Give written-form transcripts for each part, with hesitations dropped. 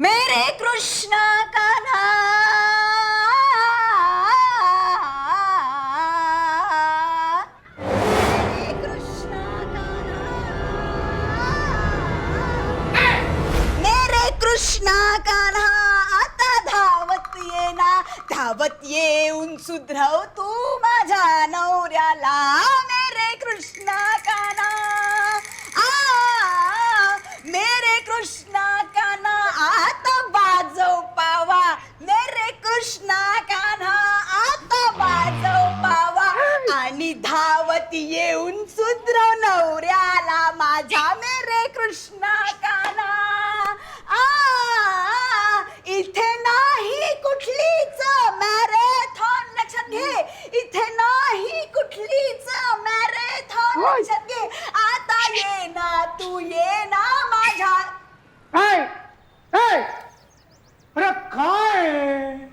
मेरे कृष्ण कान्हा मेरे कृष्ण कान्हा मेरे कृष्ण कान्हा आता धावत येऊन सुधरव तू माझ्या नवऱ्याला मेरे कृष्ण कान्हा मेरे कृष्ण कान्हा आता बाजव पावा मेरे कृष्ण कान्हा आता बाजव पावा आणि धावत येऊन सुधरव नवऱ्याला माझ्या मेरे कृष्ण कान्हा इथे नाही कुठलीच मॅरेथॉन लक्षात घे इथे नाही कुठलीच मॅरेथॉन लक्षात घे आता ये ना तू ये ना माझ्या अरे काय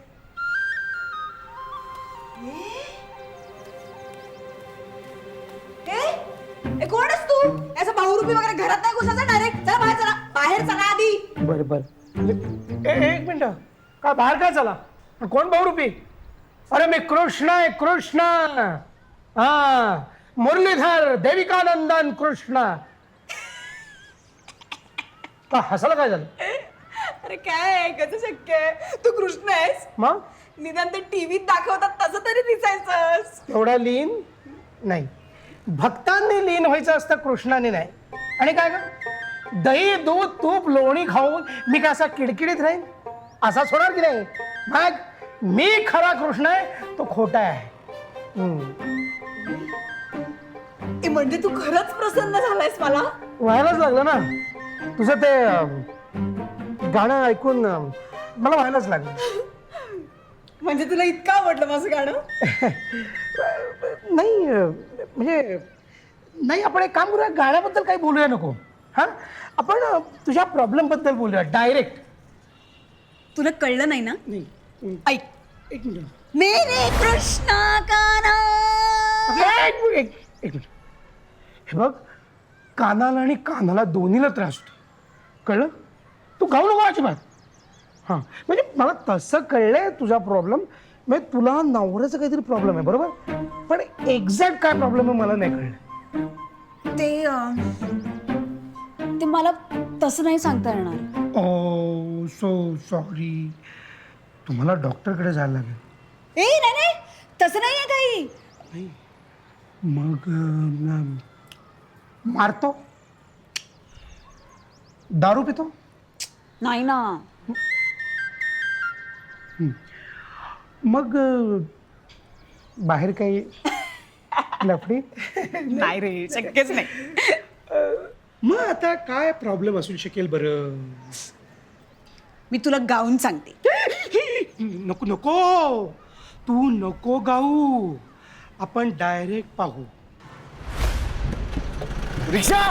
कोण आहेस तू याचा बहुरूपी वगैरे घरात नाही घुसायचा डायरेक्ट चला बाहेर चला आधी बर एक मिनिट का बाहेर काय चला कोण बहुरूपी अरे मी कृष्ण आहे कृष्ण हा मुरलीधर देविकानंदन कृष्ण का हसायला काय झालं अरे काय कसं शक्य आहे तू कृष्ण आहेस मग निदान ते टीव्हीत दाखवतात तसं तरी दिसायचंस एवढा लीन नाही भक्तांनी लीन व्हायचं असतं कृष्णाने नाही आणि काय ग दही दूध तूप लोणी खाऊन मी काय असा किडकिडीत राहीन असा सोडणार की नाही मग मी खरा कृष्ण आहे तो खोटा आहे म्हणजे तू खरंच प्रसन्न झालायस मला व्हायलाच लागलं ना तुझं ते गाणं ऐकून मला व्हायलाच लागलं म्हणजे तुला इतकं आवडलं माझं गाणं नाही म्हणजे नाही आपण एक काम करूया गाण्याबद्दल काही बोलूया नको हा आपण तुझ्या प्रॉब्लेम बद्दल बोलूया डायरेक्ट तुला कळलं नाही ना नाही ऐक एक मिनिट मेरे कृष्ण कान्हा एक मिनिट हे बघ कानाला आणि कानाला दोन्हीला त्रास होतो कळलं तू गाऊ नको अजिबात हां म्हणजे मला तसं कळलंय तुझा प्रॉब्लेम म्हणजे तुला नवऱ्याचा काहीतरी प्रॉब्लेम आहे बरोबर पण एक्झॅक्ट काय प्रॉब्लेम आहे मला नाही कळलं ते मला तसं नाही सांगता येणार ओ सो सॉरी तुम्हाला डॉक्टरकडे जायला लागेल नाही तसं नाही आहे काही मग मारतो दारू पितो नाही ना मग बाहेर काही लफडी नाही रे शक्यच नाही मग आता काय प्रॉब्लेम असू शकेल बरं मी तुला गाऊन सांगते नको नको तू नको गाऊ आपण डायरेक्ट पाहू रिक्षा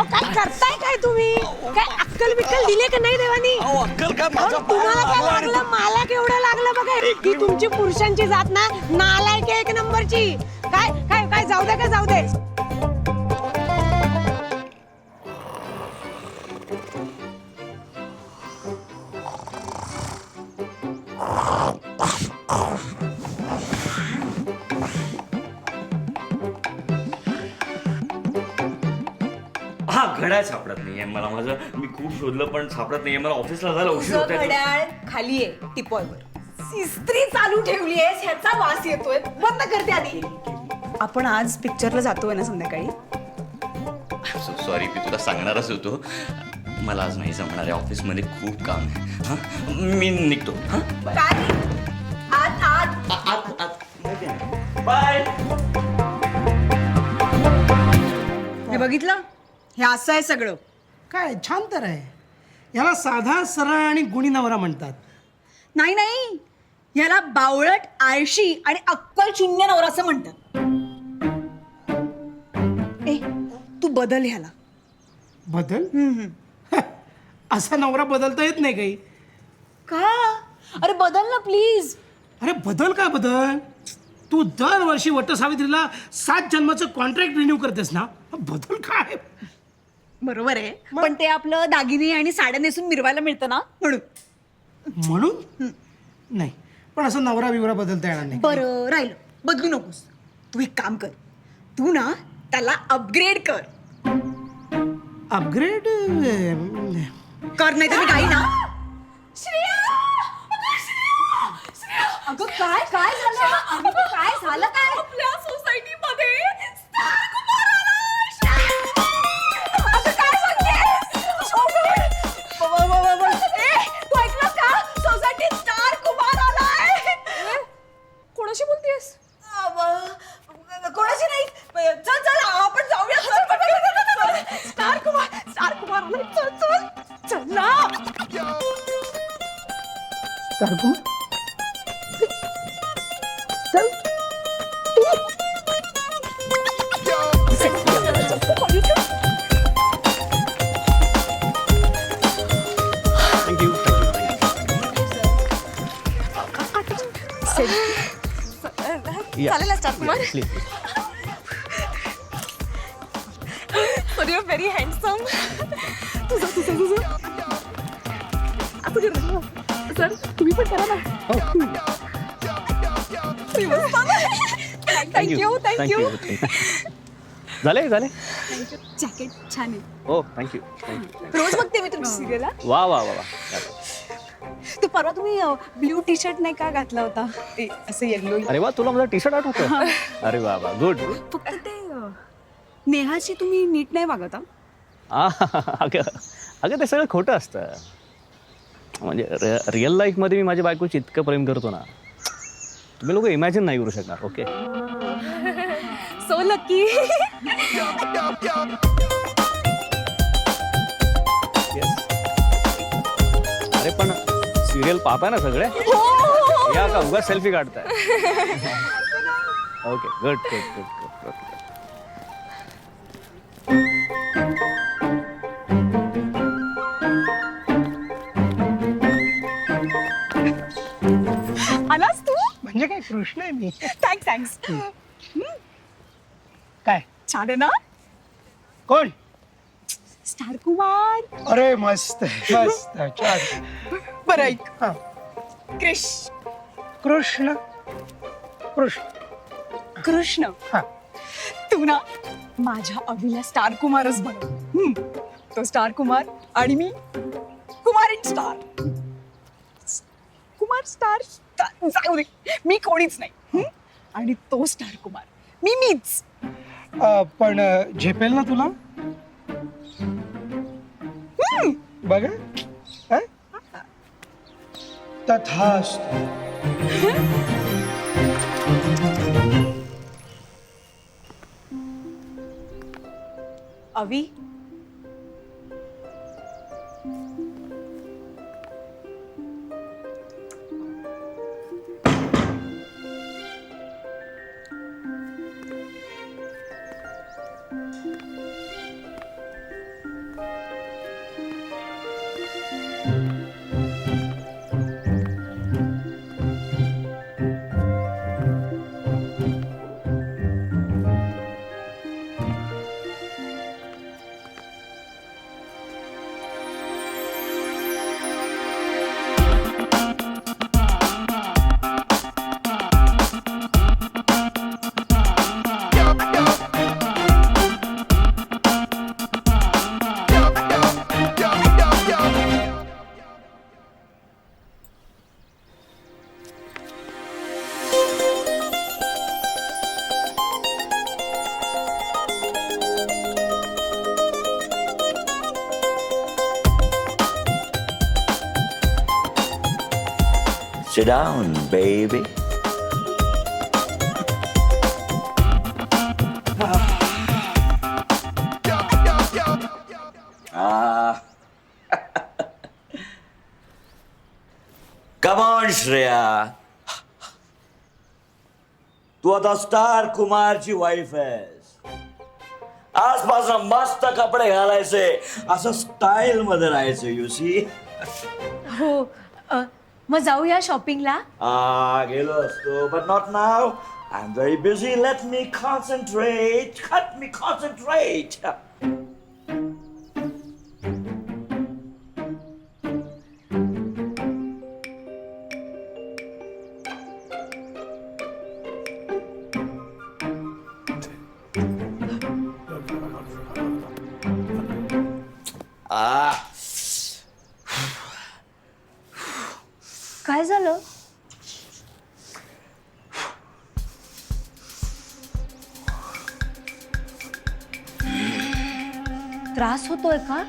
काय करताय काय तुम्ही काय अक्कल बिक्कल दिले का नाही देवानी अक्कल काय माझा तुम्हाला काय लागलं मला केवढं लागलं बघा ही तुमची पुरुषांची जात ना नालायक एक नंबरची काय काय काय जाऊ दे का जाऊ दे हा घड्याळ सापडत नाहीये मला माझं मी खूप शोधलं पण सापडत नाहीये मला ऑफिसला जायला उशीर तुझं होतोय घड्याळ खाली आहे टिपॉयवर इस्त्री चालू ठेवली आहेस ह्याचा वास येतोय बंद करते आधी आपण आज पिक्चरला जातोय ना संध्याकाळी सॉरी मी तुला सांगणारच होतो मला आज नाही जमणार आहे ऑफिसमध्ये खूप काम आहे हा मी निघतो हा काय आज बाय हे बघितलं हे असं आहे सगळं काय छान तर आहे याला साधा सरळ आणि गुणी नवरा म्हणतात नाही याला बावळट, आळशी आणि अक्कल शून्य नवरा असं म्हणतात. ए तू बदल ह्याला. बदल? असा नवरा बदलता येत नाही काही. का? अरे बदल ना प्लीज. अरे बदल काय बदल? तू दरवर्षी वटसावित्रीला 7 जन्माचं कॉन्ट्रॅक्ट रिन्यू करतेस ना, बदल काय? बरोबर आहे, पण ते आपलं दागिने आणि साड्या नेसून मिरवायला मिळतं ना म्हणून. म्हणून नाही, पण असं नवरा बिवरा बदलता येणार नाही. बरं राहिलं, बदलू नकोस. तू एक काम कर, तू ना त्याला अपग्रेड कर. अपग्रेड कर नाही तर मी काही ना. अगं काय काय झालं? अगं काय झालं काय? आपल्या सोसायटीमध्ये अगं काय सांगतेस? तू ऐकलं का? सोसायटीत स्टार कुमार आलाय. कोणाशी बोलतेस? कोणाशी नाही. चल चल आपण जाऊया. स्टार कुमार आलाय. चल चल चल ना. स्टार चल. चालेल ना star Kumar. You very handsome. Sir तुम्ही पण करा ना. Thank you thank you. झाले झाले. जॅकेट छान आहे. हो थँक्यू. रोज बघते मी तुमची सिरियल. वा वा वा वा. ते परवा तुम्ही ब्ल्यू टी शर्ट नाही का घातला होता, ते असं येल्लो. अरे वा, तुला माझा टी शर्ट आठवतं? अरे वा वा, गुड. फक्त ते नेहाशी तुम्ही नीट नाही वागत. अगं अगं ते सगळं खोटं असतं. म्हणजे रिअल लाईफमध्ये मी माझ्या बायकोची इतकं प्रेम करतो ना, तुम्ही लोक इमॅजिन नाही करू शकणार. ओके. So lucky. अरे पण सिरियल पाहताय ना सगळे? या का उगाच सेल्फी काढताय? Okay good good good good good. आलास तू? म्हणजे काय, कृष्ण आहे मी. थँक्स. काय छान आहे ना. कोण? स्टार कुमार. अरे मस्त मस्त छान. बरं ऐक, हा. क्रिश कृष्ण कृष्ण कृष्ण हा. तू ना माझ्या अभिला स्टार कुमारच बनव. तो स्टार कुमार आणि मी Kumar in star. Kumar star जाऊ दे, मी कोणीच नाही. आणि तो स्टार कुमार, मीच. पण झेपेल ना तुला? बघा तथास्तु. अवी Sit down, baby. Come on, Shreya. तू आता स्टार कुमारची वाईफ आहेस. आजपासून मस्त कपडे घालायचे, असं स्टाईल मध्ये राहायचं. युसी हो मग जाऊया शॉपिंगला. गेलो असतो, but not now. I'm very busy. Let me concentrate. Let me concentrate. काय झालं? त्रास होतोय का?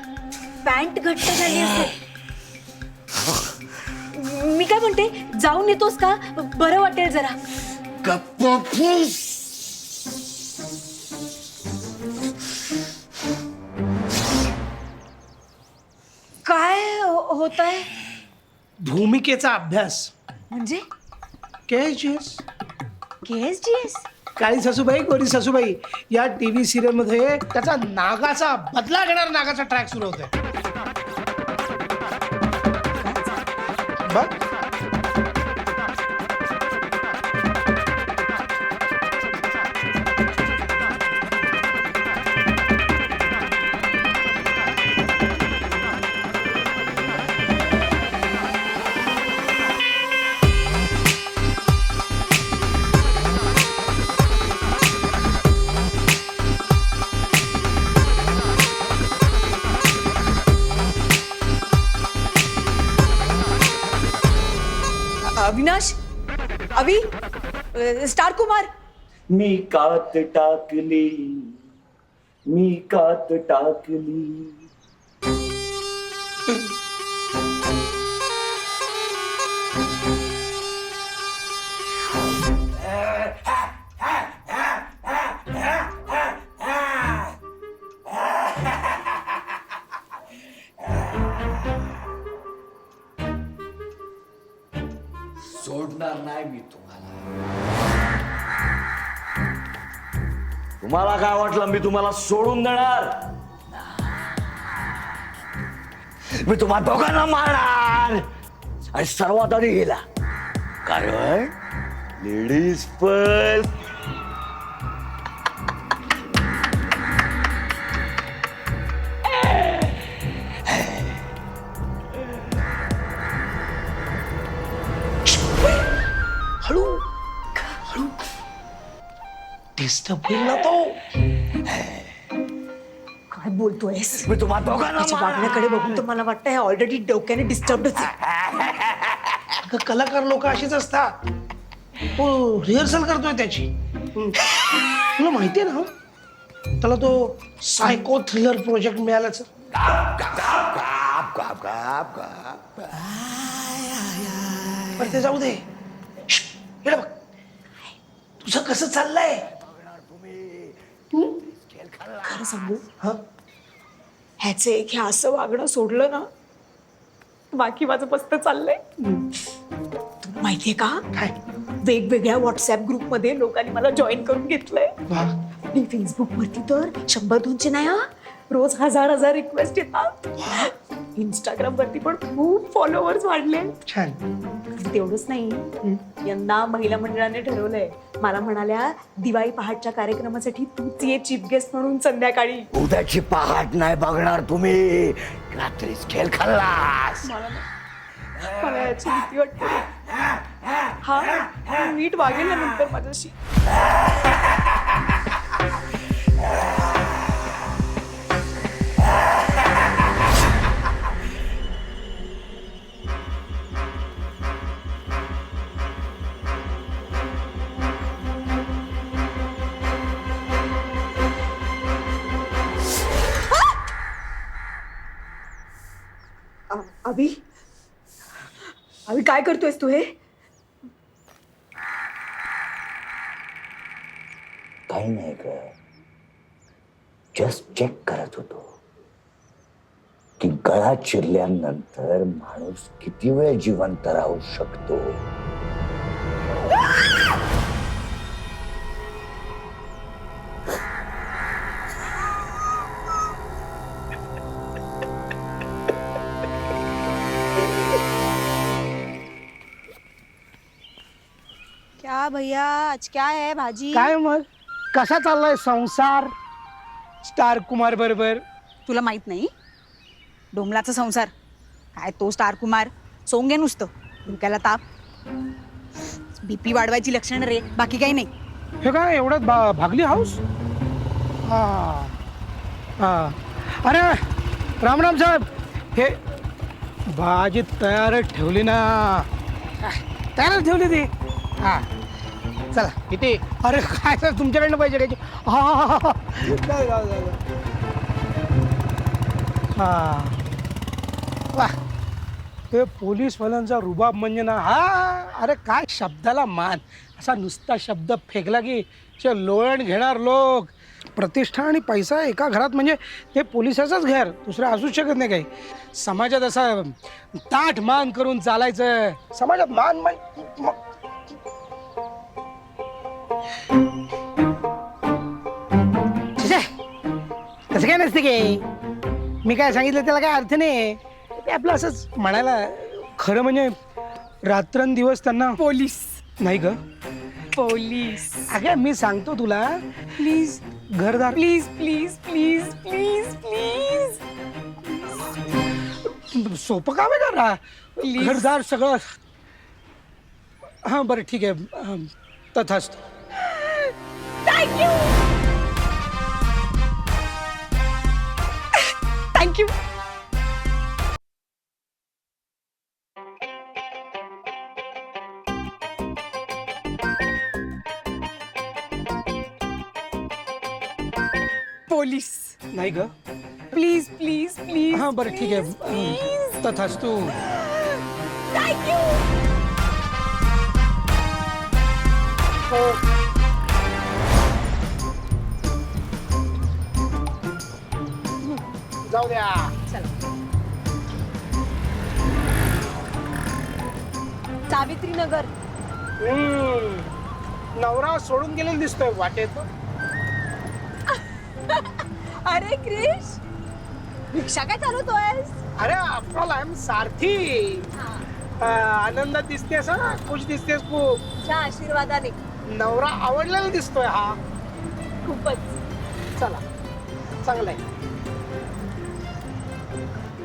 पॅन्ट घट्ट झाली असेल. मी काय म्हणते, जाऊन येतोस का? बरं वाटेल जरा. काय होत आहे? भूमिकेचा अभ्यास. म्हणजे KSGS. KSGS? काळी सासूबाई गोरी सासूबाई या टीव्ही सिरियल मध्ये त्याचा नागाचा बदला घेणार नागाचा ट्रॅक सुरू होतोय. बघ अविनाश, अभि, स्टार कुमार. मी कात टाकली, मी कात टाकली. सोडणार नाही मी तुम्हाला. तुम्हाला काय वाटलं मी तुम्हाला सोडून देणार? मी तुम्हा दोघांना मारणार आणि सर्वात आधी गेला, कारण लेडीज फर्स्ट. हळू हळू डिस्टर्ब होईल ना तो. काय बोलतोयस? मी तुम्हा दोघांना त्याच्या वागण्याकडे बघून तर मला वाटतं हे ऑलरेडी डोक्याने डिस्टर्बच आहे. अगं कलाकार लोक अशीच असतात. तो रिहर्सल करतोय त्याची. तुला माहितीये ना त्याला तो सायको थ्रिलर प्रोजेक्ट मिळाल्याचं. पण ते जाऊ दे. हे बघ तुझं कसं चाललंय. खरं सांगू, हा ह्याचे एक हे असं वागणं सोडलं ना, बाकी माझं मस्त चाललंय. तुला माहितीये का, काय वेगवेगळ्या व्हॉट्सअप ग्रुपमध्ये लोकांनी मला जॉईन करून घेतलंय. वा आणि फेसबुक वरती तर 100-200 नाही हा, रोज 1000 रिक्वेस्ट येतात. इंस्टाग्राम वरती पण खूप फॉलोअर्स वाढले. छान. तेवढंच नाही, यंदा महिला मंडळाने ठरवलंय, मला म्हणाल्या दिवाळी पहाटच्या कार्यक्रमासाठी तूच ये चीफ गेस्ट म्हणून संध्याकाळी. उद्याची पहाट नाही बघणार तुम्ही, रात्रीच खेळ खाल्लास. मला याची भीती वाटते. हा नीट वागेल ना नंतर माझ्याशी. अभि, अभि काय करतोयस तू हे? काही नाही ग, जस्ट चेक करत होतो की गळा चिरल्यानंतर माणूस किती वेळ जिवंत राहू शकतो. आज क्या है भाजी? काय मग कसा चाललाय संसार स्टार कुमार बरोबर? तुला माहित नाही डोंबलाचा संसार काय तो स्टार कुमार सोंगे नुसतं डोक्याला ताप बीपी वाढवायची लक्षणं रे बाकी काही नाही. हे काय एवढ्यात भागली हाऊस? हा हा अरे राम राम साहेब, हे भाजी तयार ठेवली ना? तयार ठेवली ती. हा चला किती? अरे काय सर तुमच्याकडनं पाहिजे काय? हा हा हा हा जाऊ जाऊ जाऊ हा वा ते पोलीसवाल्यांचा रुबाब म्हणजे ना हा अरे काय शब्दाला मान असा नुसता शब्द फेकला की लोळण घेणार लोक. प्रतिष्ठा आणि पैसा एका घरात म्हणजे ते पोलिसाचंच घर दुसरं असूच शकत नाही. काही समाजात असं ताठ मान करून चालायचं. समाजात मान तसं काय नसते की मी काय सांगितलं त्याला काय अर्थ नाही. ते आपलं असंच म्हणायला खरं म्हणजे रात्रंदिवस त्यांना पोलीस नाही ग पोलीस अगं मी सांगतो तुला प्लीज घरदार please please please please please सोपं काम आहे का घरदार सगळं. हां बरं ठीक आहे तथास्तु. Thank you thank you. पोलीस नाही ग प्लीज प्लीज प्लीज. हां बरं ठीक आहे तथास्तु. थँक्यू. जाऊ द्या. सावित्री नगर. नवरा सोडून गेलेला दिसतोय वाटेत. अरे क्रिश रिक्षा काय चालवतोयस? अरे आफ्टर आय एम सारथी. आनंदात दिसतेस हा खुश दिसतेस खूप. तुझ्या आशीर्वादाने नवरा आवडलेला दिसतोय हा. खूपच. चला चांगलं आहे.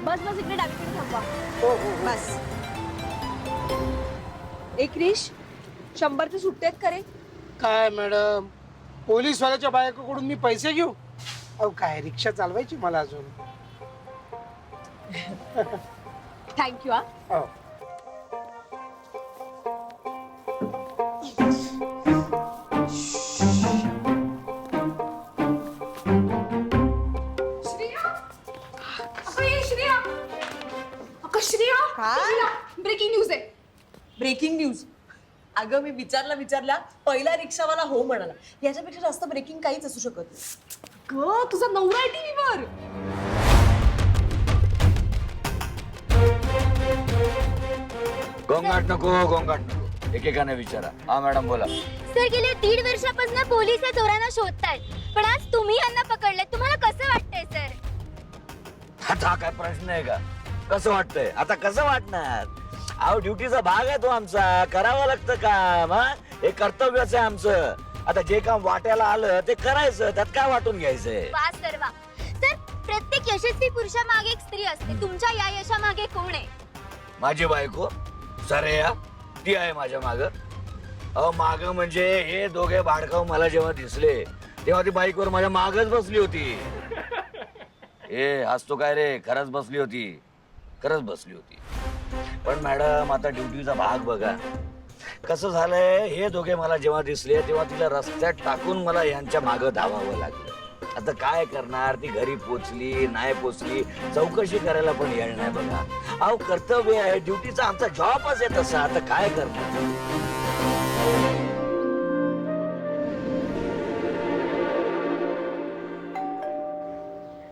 बस बस इकडे डावीकडे थांबवा. हो हो बस. एक क्रिश 100चे सुट्टे आहेत करे. काय मॅडम पोलीसवाल्याच्या बायकोकडून मी पैसे घेऊ? अहो काय रिक्षा चालवायची मला अजून. थँक्यू. हा हो. ब्रेकिंग न्यूज आहे. Breaking news. अगं मी विचारला पहिला रिक्षावाला हो म्हणाला. याच्यापेक्षा जास्त ब्रेकिंग काहीच असू शकत नाही. ग तुझा नवरा आहे टीव्हीवर. गोंगाट नको एकेकाने विचारा. हा मॅडम बोला. सर गेल्या 1.5 वर्षापासून पोलीस या चोरांना शोधतायत पण आज तुम्ही यांना पकडले. तुम्हाला कसं वाटतंय सर? आता काय प्रश्न आहे का? कसं वाटतंय? आता कसं वाटणार? अहो ड्युटीचा भाग आहे तो आमचा. करावं लागतं काम. हे कर्तव्यच आहे आमचं. आता जे काम वाट्याला आलं ते करायचं. त्यात काय वाटून घ्यायचंय? वा सर वा. सर प्रत्येक यशस्वी पुरुषामागे एक स्त्री असते. तुमच्या या यशामागे कोण आहे? माझी बायको सरेया ती आहे माझ्या माग. अहो माग म्हणजे हे दोघे भाडकाव मला जेव्हा दिसले तेव्हा ती बाईकवर माझ्या मागच बसली होती. ए हसतो काय रे? खरंच बसली होती. खरंच बसली होती. पण मॅडम आता ड्युटीचा भाग बघा कसं झालंय. हे दोघे मला जेव्हा दिसले तेव्हा तिला रस्त्यात टाकून मला यांच्या मागं धावावं लागलं. आता काय करणार? ती घरी पोचली नाही पोचली चौकशी करायला पण येणार नाही बघा. अहो कर्तव्य आहे ड्युटीचा आमचा जॉबच आहे तसा. आता काय करणार?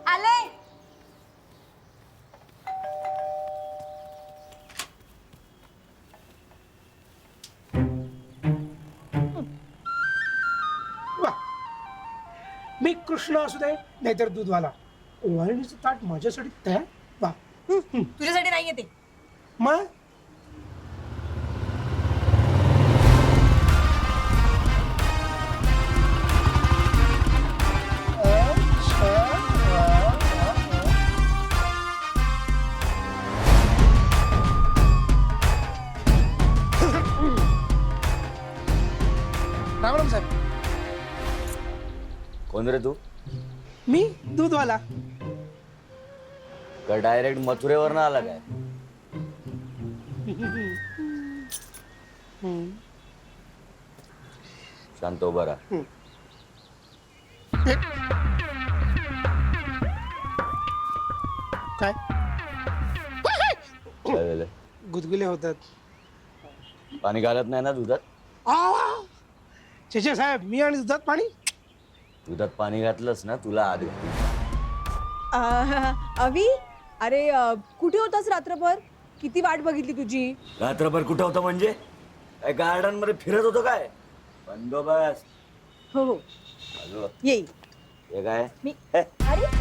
आले. वा. मी कृष्ण असू दे नाहीतर दूधवाला वाळणीचं ताट माझ्यासाठी तयार. वा. तुझ्यासाठी नाहीये ते. मग कोण रे तू? मी दूधवाला. का डायरेक्ट मथुरेवर ना आला काय? शांत उभा राहा. काय काय झालं? गुदगुले होतात. पाणी घालत नाही ना दुधात? शेषे साहेब, मी आणि दुधात पाणी? दुधात पाणी घातलंस ना तुला आधी. अवी, अरे कुठे होतास रात्रभर? किती वाट बघितली तुझी. रात्रभर कुठं होतं म्हणजे? काय गार्डन मध्ये फिरत होतो काय? बंदोबस्त. हो हो, आलो. येईल हे काय? मी. हे, अरे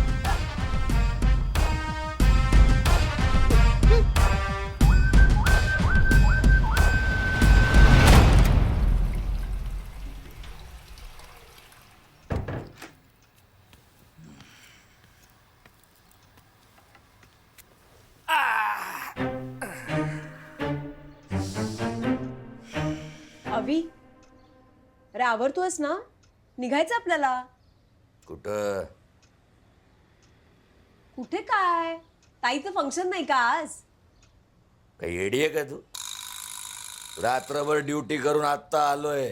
अवी, अरे आवरतोयस ना? निघायचं आपल्याला. कुठं? कुठे काय? ताईचं फंक्शन नाही का आज? काही येडी आहे का तू? रात्रभर ड्युटी करून आत्ता आलोय.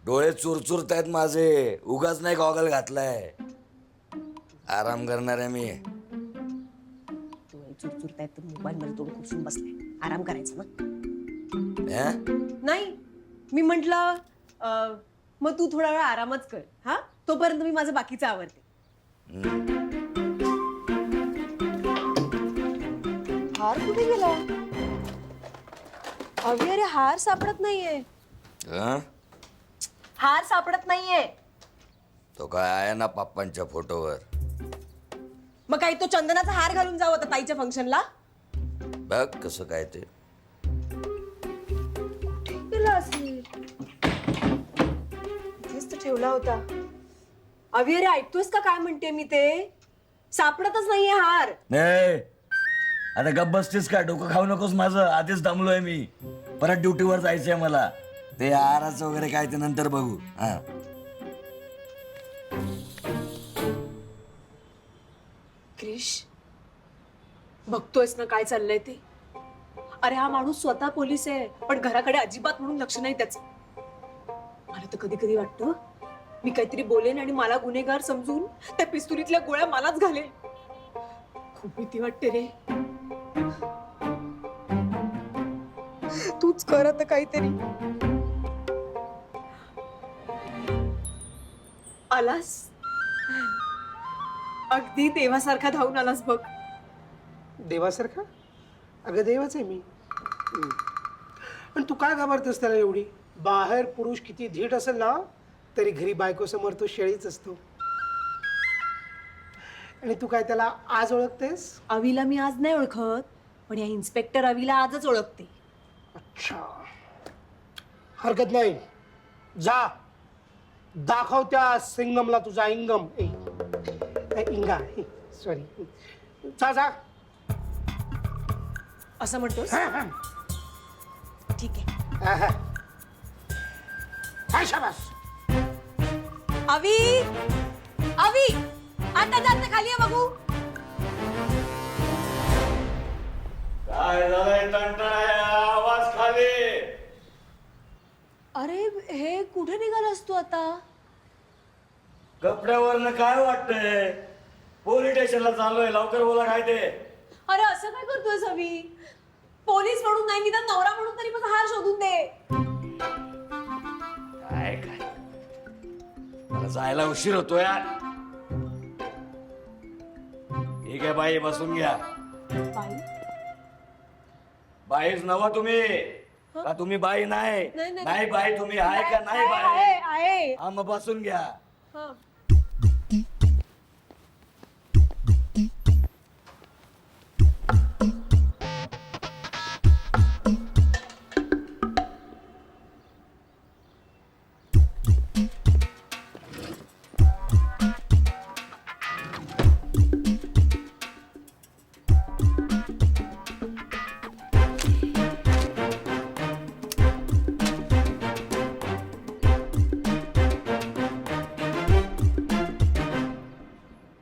डोळे चुरचुरत आहेत माझे. उगाच नाही गॉगल घातलाय. आराम करणार आहे मी. डोळे चुरचुरतायत तर मोबाईल मध्ये तोंड खुपसून बसलाय. आराम करायचा ना? हं? नाही, मी म्हंटल मग तू थोडा वेळ आरामच कर. हा, तोपर्यंत मी माझं बाकीचं आवरते. हार कुठे गेला? अवी, अरे हार सापडत नाहीये. हं? हार सापडत नाहीये. तो काय आहे ना पप्पांच्या फोटोवर. मग काही तो चंदनाचा हार घालून जाऊ आता ताईच्या फंक्शनला? बघ कसं काय ते. गेला असेल. इथेच तर ठेवला होता. अवी, अरे ऐकतोयस का काय म्हणते मी? ते सापडतच नाहीये हार. नाही आता गप्प बसतेस का? डोकं खाऊ नकोस माझं. आधीच दमलोय मी. परत ड्युटीवर जायचंय मला. ते आहाराचं वगैरे काय ते नंतर बघू. हा, क्रिश, बघतोयस ना काय चाललंय ते? अरे हा माणूस स्वतः पोलीस आहे, पण घराकडे अजिबात म्हणून लक्ष नाही त्याचं. मला तर कधी कधी वाटतं मी काहीतरी बोलेन आणि मला गुन्हेगार समजून त्या पिस्तुलीतल्या गोळ्या मलाच घालेल. खूप भीती वाटते रे. तूच कर आता काहीतरी. आलास? अगदी देवासारखा धावून आलास बघ. देवासारखा? अगं देवाच आहे मी. पण तू काय घाबरतेस त्याला एवढी? बाहेर पुरुष किती धीट असेल ना, तरी घरी बायको समोर तो शेळीच असतो. आणि तू काय त्याला आज ओळखतेस? अवीला मी आज नाही ओळखत, पण या इन्स्पेक्टर अवीला आजच ओळखते. अच्छा, हरकत नाही. जा, दाखव त्या सिंगमला तुझा इंगम. इंगा, सॉरी. जा जा. असं म्हणतोस? ठीक आहे. हाय शाबास. अवी, अवी, आता जास्त खाली आहे बघू. काय झालंय? तंटाळा आवाज खाली. अरे हे कुठे निघालास तू आता? कपड्यावरनं काय वाटतंय? पोलीस स्टेशनला चाललोय. लवकर बोला काय ते. अरे असं काय करतोयस अवी? पोलीस म्हणून नाही, निदान नवरा म्हणून तरी पण हार शोधून दे. काय काय मला जायला उशीर होतो यार. ठीक आहे बाई, बसून घ्या. बाई? बाईच नवा तुम्ही का? तुम्ही बाई नाही? नाही, नाही. नाही बाई तुम्ही आहे का नाही आहे, बाई? आहे. हा मग बसून घ्या. हा.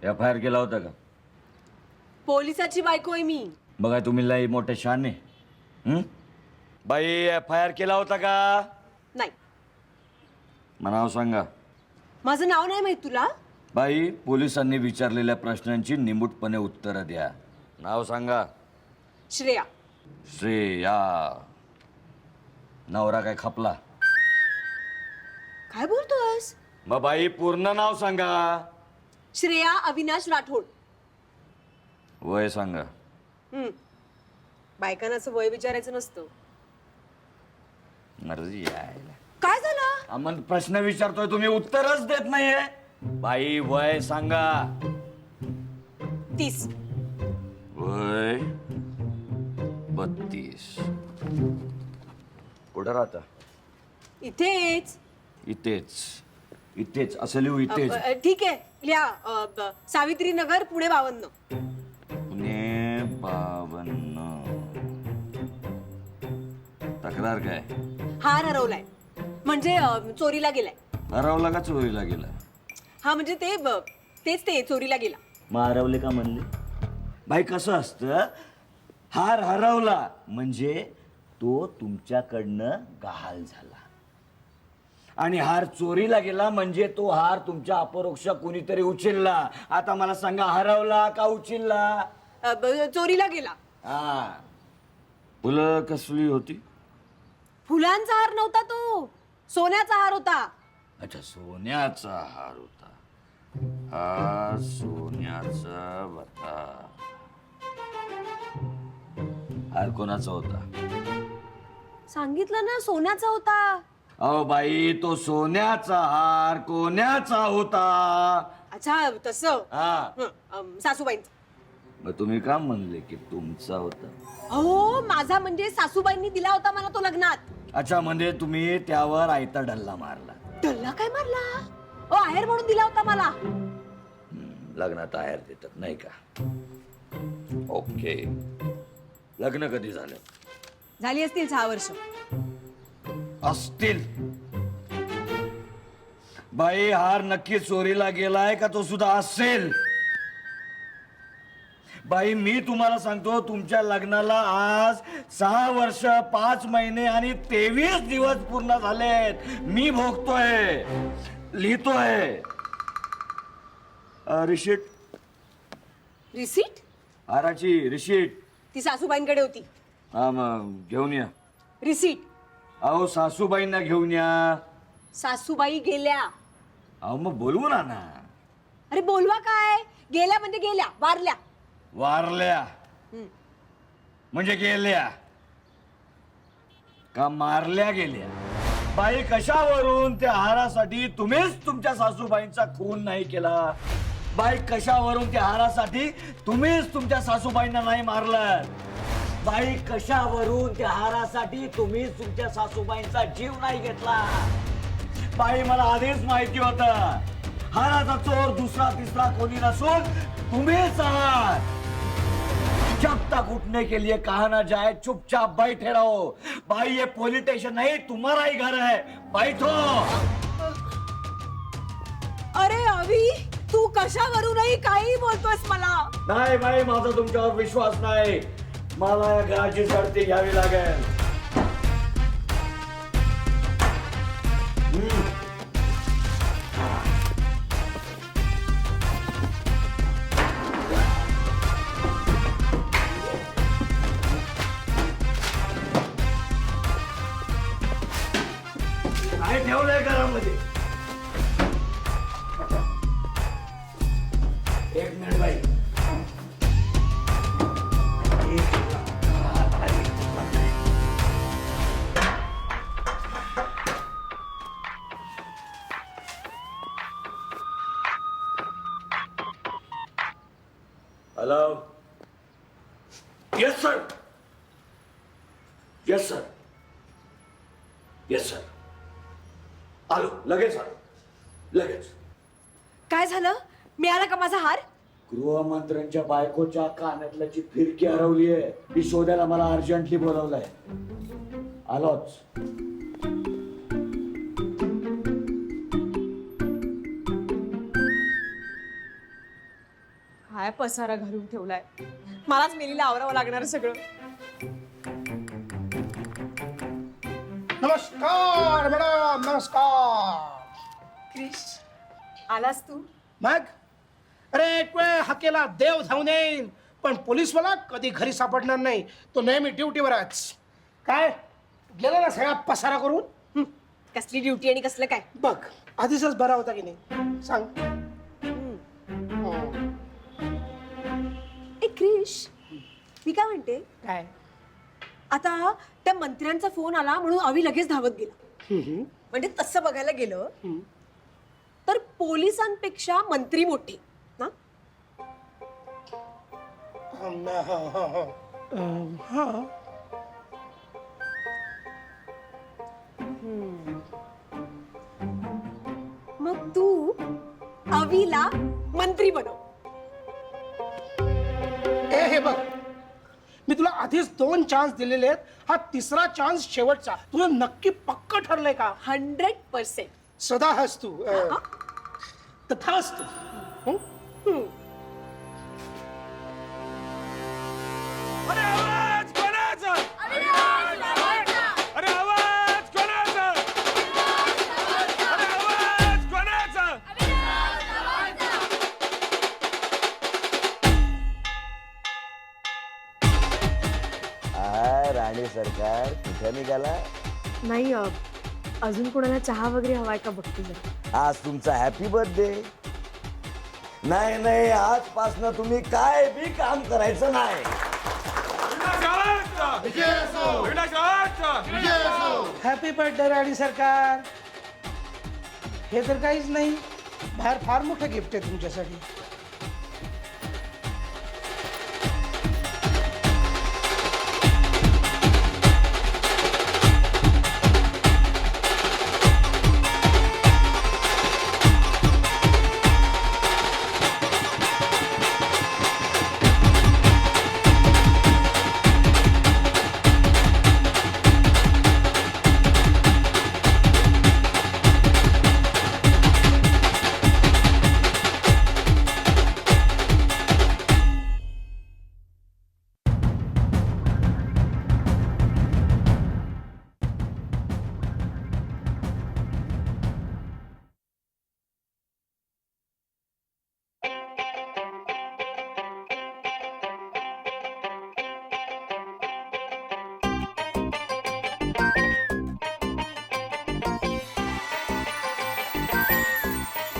FIR केला होता का? पोलिसाची बायको आहे मी. मग काय तुम्ही लई मोठे शाने? बाई FIR केला होता का? नाही, मला नाव सांगा. माझं नाव नाही माहित तुला? बाई, पोलिसांनी विचारलेल्या प्रश्नांची निमूटपणे उत्तरं द्या. नाव सांगा. श्रेया. श्रेया. नवरा काय खपला? काय बोलतोयस? मग बाई पूर्ण नाव सांगा. श्रेया अविनाश राठोड. वय सांगा. बायकांना असं वय विचारायचं नसतं. मर्जी यायला. काय झालं? आम्हाला प्रश्न विचारतोय, तुम्ही उत्तरच देत नाहीये. बाई वय सांगा. 30. वय 32. कुठं राहता? इथेच. इथेच. इथेच असं लिहू. इथेच. ठीक आहे, लिहा. सावित्री नगर, पुणे 52. पुणे 52. तक्रार काय? हार हरवलाय, म्हणजे चोरीला गेलाय. हरवला का चोरीला गेला? हा म्हणजे तेच ते चोरीला गेला. मग हरवले का म्हणले? बाई कसं असतं, हार हरवला म्हणजे तो तुमच्याकडनं गहाळ झाला, आणि हार चोरीला गेला म्हणजे तो हार तुमच्या अपरोक्ष कुणीतरी उचलला. आता मला सांगा, हरवला का उचलला? चोरीला गेला. हा. फुलं कसली होती? फुलांचा हार नव्हता तो, सोन्याचा हार होता. अच्छा, सोन्याचा हार होता. हा सोन्याचा होता. हार कोणाचा होता? सांगितलं ना, सोन्याचा होता. अहो बाई, तो सोन्याचा हार कोण्याचा होता? अच्छा, तसं. हा. सासूबाईंचा. मग तुम्ही का म्हणले की तुमचा होता? हो, माझा म्हणजे सासूबाईंनी दिला होता मला तो लग्नात. अच्छा, म्हणजे तुम्ही त्यावर आयता डल्ला मारला. डल्ला काय मारला? आहेर म्हणून दिला होता मला. लग्नात आहेर देतात नाही का? ओके. लग्न कधी झालं? झाली असतील 6 वर्ष. असतील. बाई, हार नक्की चोरीला गेलाय का तो सुद्धा असेल? बाई, मी तुम्हाला सांगतो, तुमच्या लग्नाला आज 6 वर्ष 5 महिने आणि 23 दिवस पूर्ण झालेत. मी भोगतोय, लिहितोय. रिशीट. रिसीट? हाराची रिशीट. ती सासूबाईंकडे होती. हा, मग घेऊन या. रिसीट. अहो, सासूबाईंना घेऊन या. सासूबाई गेल्या. अहो, मग बोलवून आणा. अरे बोलवा काय? गेल्या म्हणजे गेल्या, वारल्या. वारल्या म्हणजे गेल्या का मारल्या गेल्या? बाई, कशावरून त्या हारासाठी तुम्हीच तुमच्या सासूबाईंचा खून नाही केला? बाई, कशावरून त्या हारासाठी तुम्हीच तुमच्या सासूबाईंना नाही मारलं? बाई, कशावरून त्या हारासाठी तुम्हीच तुमच्या सासूबाईंचा जीव नाही घेतला? बाई, मला आधीच माहिती होतं, हाराचा चोर दुसरा तिसरा कोणी नसून तुम्हीच आहात. जब तक उठने के लिए कहा ना जाए, चुपचाप बैठे रहो. भाई, ये पुलिस स्टेशन नहीं, तुम्हारा ही घर है. बैठो. अरे अवी, तू कशावरूनही काही बोलतोयस मला. नाही बाई, माझा तुमच्यावर विश्वास नाही. मला या घराची झडती घ्यावी लागेल. काय ठेवलंय घरामध्ये? एक मिनिट बाई. Hello. Yes sir. Yes sir. Yes sir. आलो लगेच. आलो लगेच. काय झालं? मिळाला का माझा हार? गृहमंत्र्यांच्या बायकोच्या कानातल्याची फिरकी हरवली आहे. ती शोधायला मला अर्जंटली बोलवलंय. आलोच. काय पसारा घालून ठेवलाय. मलाच मेलीला आवरावं लागणार सगळं. नमस्कार मॅडम, नमस्कार. क्रिश, आलास तू? मग अरे एक वेळ हाकेला देव धावून येईल, पण पोलीस मला कधी घरी सापडणार नाही. तो नेहमी ड्युटीवरच. काय गेला ना सगळा पसारा करून? कसली ड्युटी आणि कसलं काय? बघ आधीच बरा होता की नाही सांग. ए क्रिश, मी काय म्हणते, काय आता त्या मंत्र्यांचा फोन आला म्हणून अवी लगेच धावत गेला. म्हणजे तसं बघायला गेलं तर पोलिसांपेक्षा मंत्री मोठे ना. मग तू अवीला मंत्री बनव. हे बघ, मी तुला आधीच 2 चान्स दिलेले आहेत. हा 3रा चान्स शेवटचा. तुला नक्की पक्क ठरलंय का? 100%. सदा हस तू. तथास्तु. अरे आवाज कोणाचा? अरे आवाज कोणाचा? अरे आवाज कोणाचा? राणी सरकार कुठे निघाला? नाही, अजून कोणाला चहा वगैरे हवाय का बघते जरा. आज तुमचा हॅपी बर्थडे. नाही नाही, आजपासनं तुम्ही काय बी काम करायचं नाही. हॅपी बर्थडे राणी सरकार. हे तर काहीच नाही, बाहेर फार मोठं गिफ्ट आहे तुमच्यासाठी.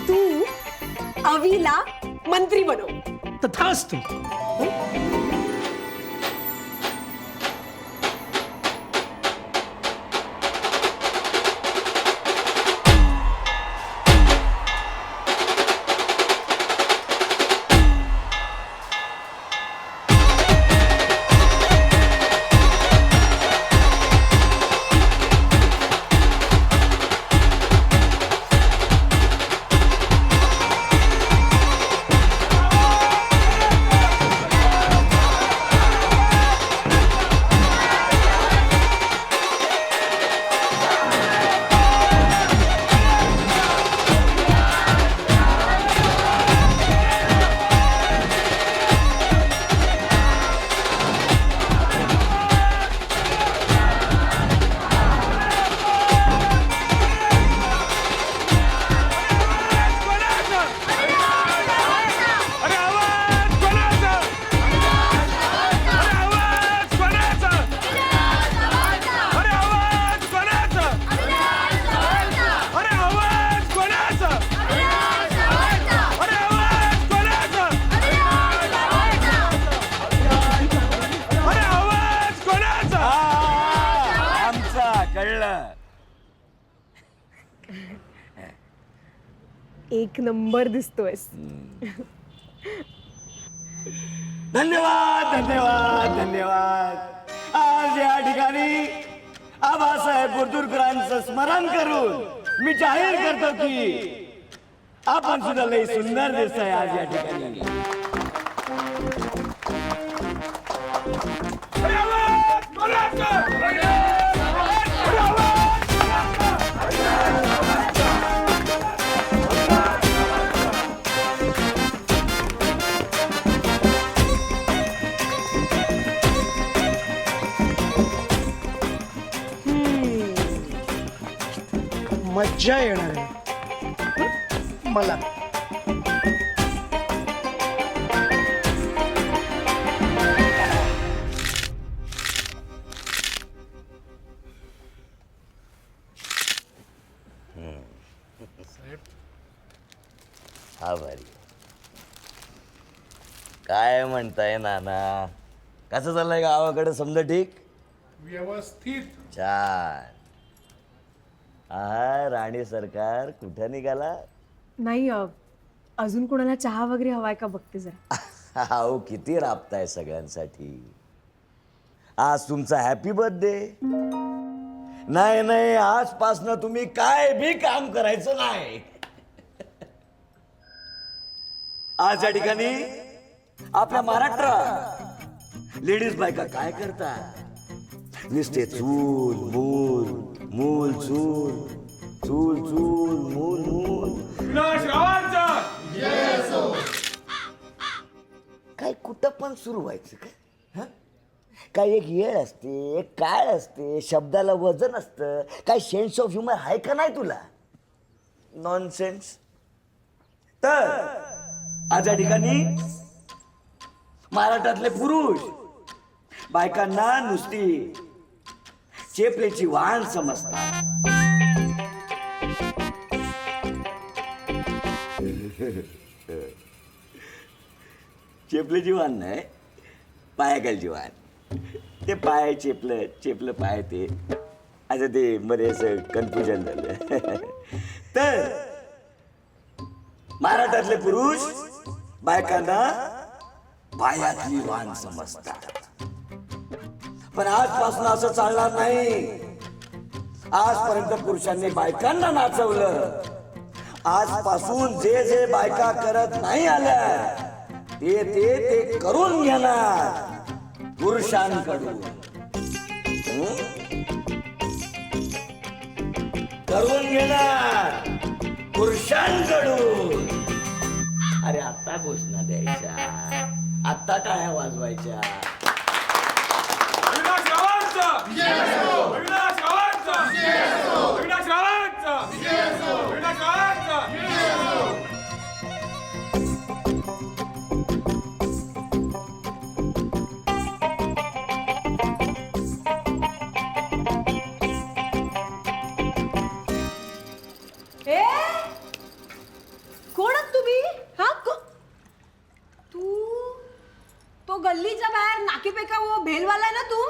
तू अवीला मंत्री बनव. तथास्तु. एक नंबर दिसतोयस. धन्यवाद धन्यवाद धन्यवाद. आज या ठिकाणी आबासाहेब बोरदुरकरांचं स्मरण करून मी जाहीर करतो की आपण सुद्धा लई सुंदर दिसताय आज या ठिकाणी. अरे आवाज कोणाचा? मजा येणार आहे हं? मला आभारी. काय म्हणताय नाना, कसं चाललंय गावाकडे? समजा ठीक, व्यवस्थित. छान. आहा, राणी सरकार कुठं निघाला? नाही अजून कोणाला चहा वगैरे हवाय का बघते जरा. अहो किती राबताय सगळ्यांसाठी. आज तुमचा हॅपी बर्थडे. नाही नाही, आजपासनं तुम्ही काय बी काम करायचं नाही. आज या ठिकाणी आपल्या महाराष्ट्रात लेडीज बायका काय करतात? नुसते चूल मूल, मूल चूल, चूल चूल मूल मूल. श्रावणचा काय कुठं पण सुरू व्हायचं काय? काय एक येळ असते, एक काळ असते, शब्दाला वजन असतं. काय सेन्स ऑफ ह्युमर आहे का नाही तुला? नॉनसेन्स. तर आज या ठिकाणी महाराष्ट्रातले पुरुष बायकांना नुसती चेपलेची वाहन समजतात. चेपलेची वाहन नाही, पायाखालची वाहन. ते पाय चेपलं, चेपलं पाय ते असं ते मध्ये असं कन्फ्युजन झालं. तर महाराष्ट्रातले पुरुष बायकांना पायातली वाहन समजतात. पण आजपासून असं चालणार नाही. आजपर्यंत पुरुषांनी बायकांना नाचवलं. आजपासून जे जे बायका करत नाही आल्या ते ते ते करून घेणार पुरुषांकडून. करून घेणार पुरुषांकडून. अरे आता घोषणा द्यायच्या, आता टाळ्या वाजवायच्या. अविनाश रावांचा अविनाश रावांचा अविनाश रावांचा अविनाश रावांचा. ए कोण आहात तुम्ही? हा तू तो गल्लीच्या बाहेर नाके पे का वो भेल वाला है ना तुम?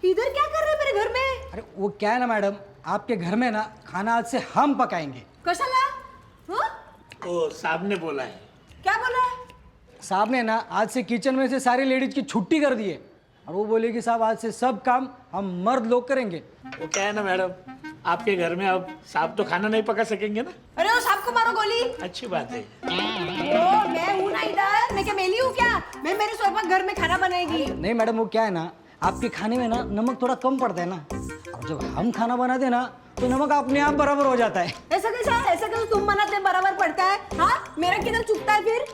इधर क्या कर रहे मेरे घर में? अरे वो क्या है ना मैडम, आपके घर में ना खाना आज से हम पकाएंगे. कशाला? हाँ? ओ साहब ने बोला है. क्या बोला है? साहब ने ना आज से किचन में से सारी लेडीज की छुट्टी कर दी है और वो बोले कि साहब आज से सब काम हम मर्द लोग करेंगे. वो क्या है ना मैडम, आपके घर में अब साहब तो खाना नहीं पका सकेंगे ना. अरे वो सांप को मारो गोली. अच्छी बात है. ओ मैं हूँ ना इधर, मैं क्या मेली हूँ क्या? मैं मेरे स्वयं घर में खाना बनाएगी. नहीं मैडम, वो क्या है ना, आपके खाने में ना नमक थोड़ा कम पड़ता है ना, और जब हम खाना बनाते हैं ना तो नमक अपने आप बराबर हो जाता है. ऐसा कैसा? ऐसा कैसा तुम बनाते बराबर पड़ता है? हाँ मेरा किधर चुकता है फिर?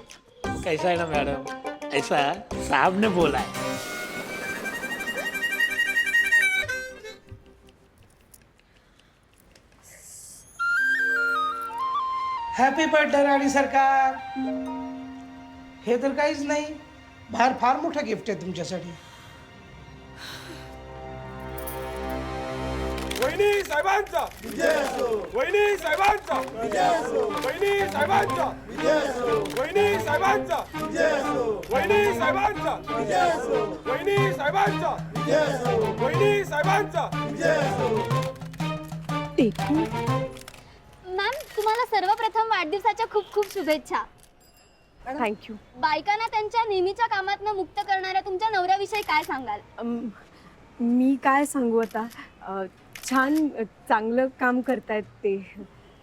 कैसा है ना मैडम, ऐसा साहब ने बोला है. हॅपी बर्थडे राणी सरकार. हे तर काहीच नाही, बाहेर फार मोठं गिफ्ट आहे तुमच्यासाठी. वहिनी साहेबांचा वहिनी साहेबांचा वहिनी साहेबांचा वहिनी साहेबांचा वहिनी साहेबांचा वहिनी साहेबांचा वहिनी साहेबांचा. मॅम तुम्हाला सर्वप्रथम वाढदिवसाच्या खूप खूप शुभेच्छा. थँक्यू. बायकांना त्यांच्या नेहमीच्या कामातनं मुक्त करणाऱ्या तुमच्या नवऱ्याविषयी काय सांगाल? मी काय सांगू आता, छान चांगलं काम करतायत ते.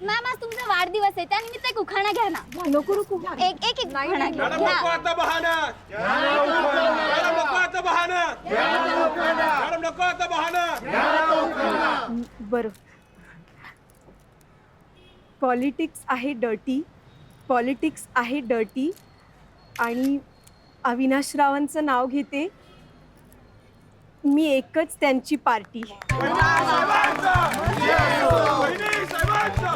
मॅम आज तुमचा वाढदिवस आहे, त्यानिमित्त एक उखाणा घ्या ना. नको नको. एक एक उखाणा घ्या. मॅडम नको आता बहाना. मॅडम नको आता बहाना. मॅडम नको आता बहाना. बरं. पॉलिटिक्स आहे डर्टी, पॉलिटिक्स आहे डर्टी आणि अविनाश रावांचं नाव घेते मी, एकच त्यांची पार्टी. वहिनी साहेबांचा वहिनी साहेबांचा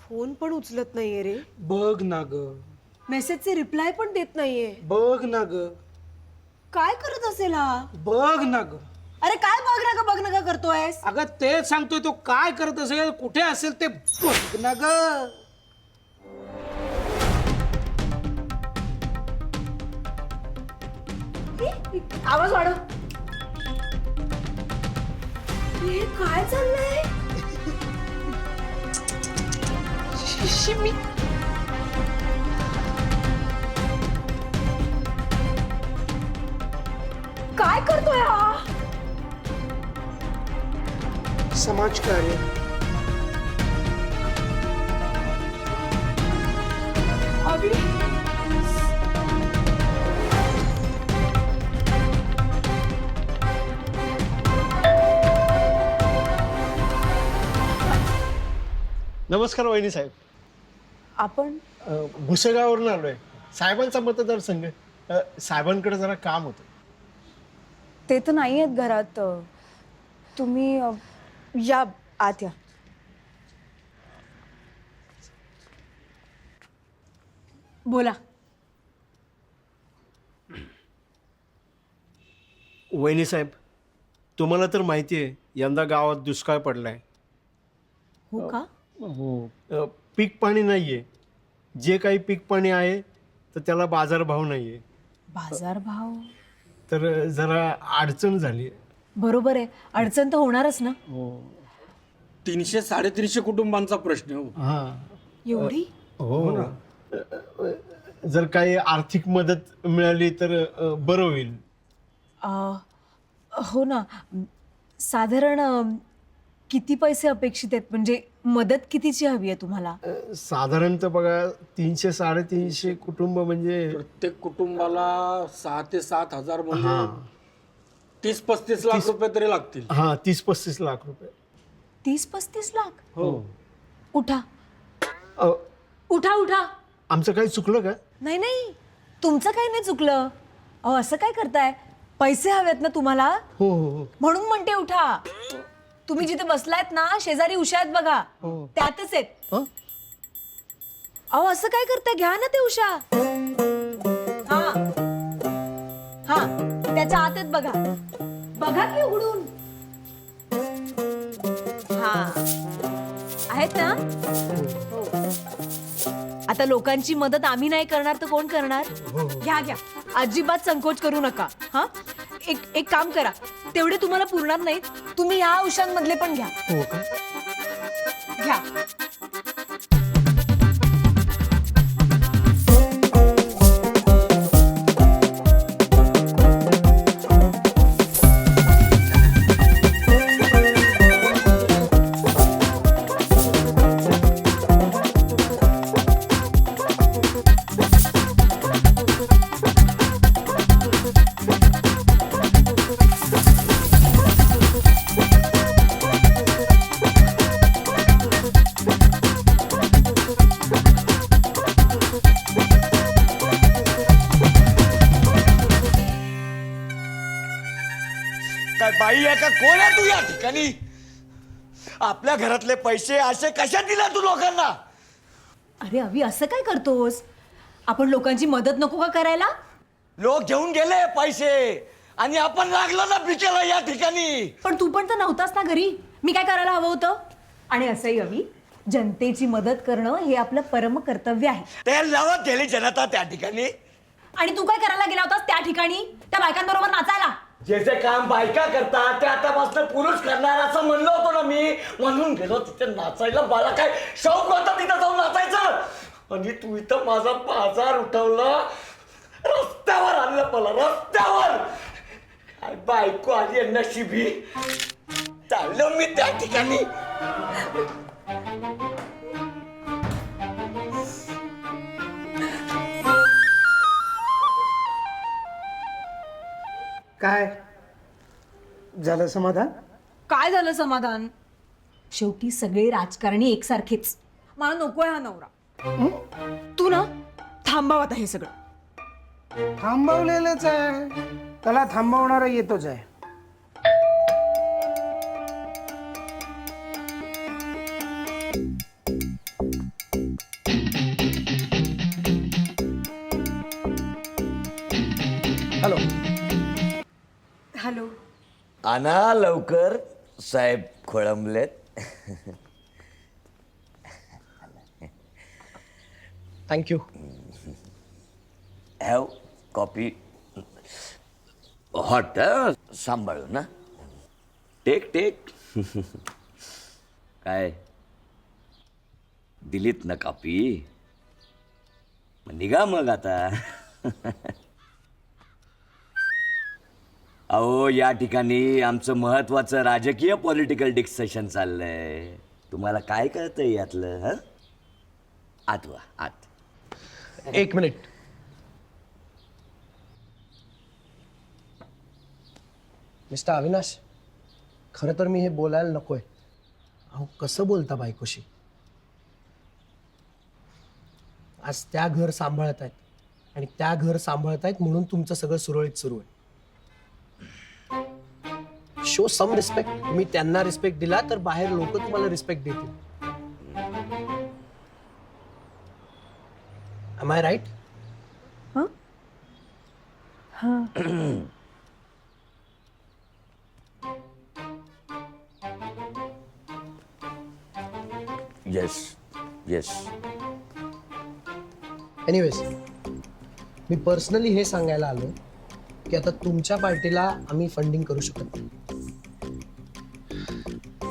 फोन पण उचलत नाहीये रे, बघ ना ग, मेसेजचे रिप्लाय पण देत नाहीये. बघ ना ग, काय करत असेल हा? बघ ना ग. अरे काय बघ ना का करतोयस? अगं तेच सांगतोय, तो काय करत असेल, कुठे असेल ते बघ ना ग. आवाज वाढव. हे काय चाललंय? शिशी, काय करतोय हा? समाजकार्य. अभि, नमस्कार वहिनी साहेब. आपण भुसेगाववरून आलोय. साहेबांचा मतदारसंघ. साहेबांकडे जरा काम होतं. ते तर नाही आहेत घरात. तुम्ही या आत या. बोला. वहिनी साहेब, तुम्हाला तर माहिती आहे यंदा गावात दुष्काळ पडलाय. हो का? हो. पीक पाणी नाहीये. जे काही पीक पाणी आहे तर त्याला बाजारभाव नाहीये. बाजारभाव? तर जरा अडचण झाली. बरोबर आहे, अडचण तर होणारच ना. 300-350 कुटुंबांचा प्रश्न हो. हा. एवढी? हो ना. जर काही आर्थिक मदत मिळाली तर बरं होईल. हो ना. साधारण किती पैसे अपेक्षित आहेत? म्हणजे मदत कितीची हवी आहे तुम्हाला? साधारणतः बघा 300-350 कुटुंब म्हणजे प्रत्येक कुटुंबाला 6 ते 7 हजार म्हणजे 30-35 लाख रुपये तरी लागतील. हा 30-35 लाख रुपये. 30-35 लाख? हो. उठा अ, उठा उठा. आमचं काही चुकलं का? नाही नाही, तुमचं काही नाही चुकलं. अहो असं काय करताय? पैसे हवेत ना तुम्हाला, हो हो हो. म्हणून म्हणते उठा. तुम्ही जिथे बसलायत ना, शेजारी उषा आहेत बघा, त्यातच आहेत. हं? अहो असं काय करताय? घ्या ना ते उषा. हा हा, त्याच्या आत आहेत बघा. बघा की उघडून. हा आहेत ना? हो. आता लोकांची मदत आम्ही नाही करणार तर कोण करणार? घ्या घ्या, अजिबात संकोच करू नका. हा, एक काम करा, तेवढे तुम्हाला पुरणार नाही, तुम्ही या उशांमधले पण घ्या. हो का? घ्या. काय बाई आहे का? कोण आहे तू या ठिकाणी? आपल्या घरातले पैसे असे कशा दिला तू लोकांना? अरे अभि, असं काय करतोस? आपण लोकांची मदत नको का करायला? लोक घेऊन गेले पैसे आणि आपण लागलो ना पिकेला या ठिकाणी. पण तू पण तर नव्हतास ना घरी. मी काय करायला हवं होतं? आणि असंही अभि, जनतेची मदत करणं हे आपलं परम कर्तव्य आहे. ते लावत गेली जनता त्या ठिकाणी. आणि तू काय करायला गेला होतास त्या ठिकाणी? त्या बायकांबरोबर नाचायला. जे जे काम बायका करतात ते आतापासून पुरुष करणार असं म्हणलं होतं ना मी. म्हणून गेलो तिथे नाचायला. मला काय शौक होता तिथं जाऊन नाचायचं. आणि तू इथं माझा बाजार उठवला, रस्त्यावर आणलं मला, रस्त्यावर. काय बायको आली नशिबी. चाललो मी त्या ठिकाणी. काय झालं समाधान? काय झालं समाधान? शेवटी सगळे राजकारणी एकसारखेच. मला नकोय हा नवरा. तू ना थांबव आता हे सगळं. थांबवलेलंच आहे, त्याला थांबवणारा येतोच आहे. आणा लवकर, साहेब खोळंबलेत. थँक्यू. हॅव कॉफी हॉट सांभाळू ना. Take take. काय दिलीत ना कॉफी? निघा मग आता. अहो या ठिकाणी आमचं महत्वाचं राजकीय पॉलिटिकल डिस्कशन चाललंय. तुम्हाला काय कळतंय यातलं? ह आत वा आत. एक मिनिट. मिस्टर अविनाश, खरं तर मी हे बोलायला नकोय. अहो कसं बोलता बायकोशी? आज त्या घर सांभाळत आहेत आणि त्या घर सांभाळत आहेत म्हणून तुमचं सगळं सुरळीत सुरू आहे. Show some respect. तुम्ही त्यांना रिस्पेक्ट दिला तर बाहेर लोक तुम्हाला रिस्पेक्ट देतील. Am I right? Yes yes. Anyways, me personally हे सांगायला आलो की आता तुमच्या पार्टीला आम्ही फंडिंग करू शकत नाही.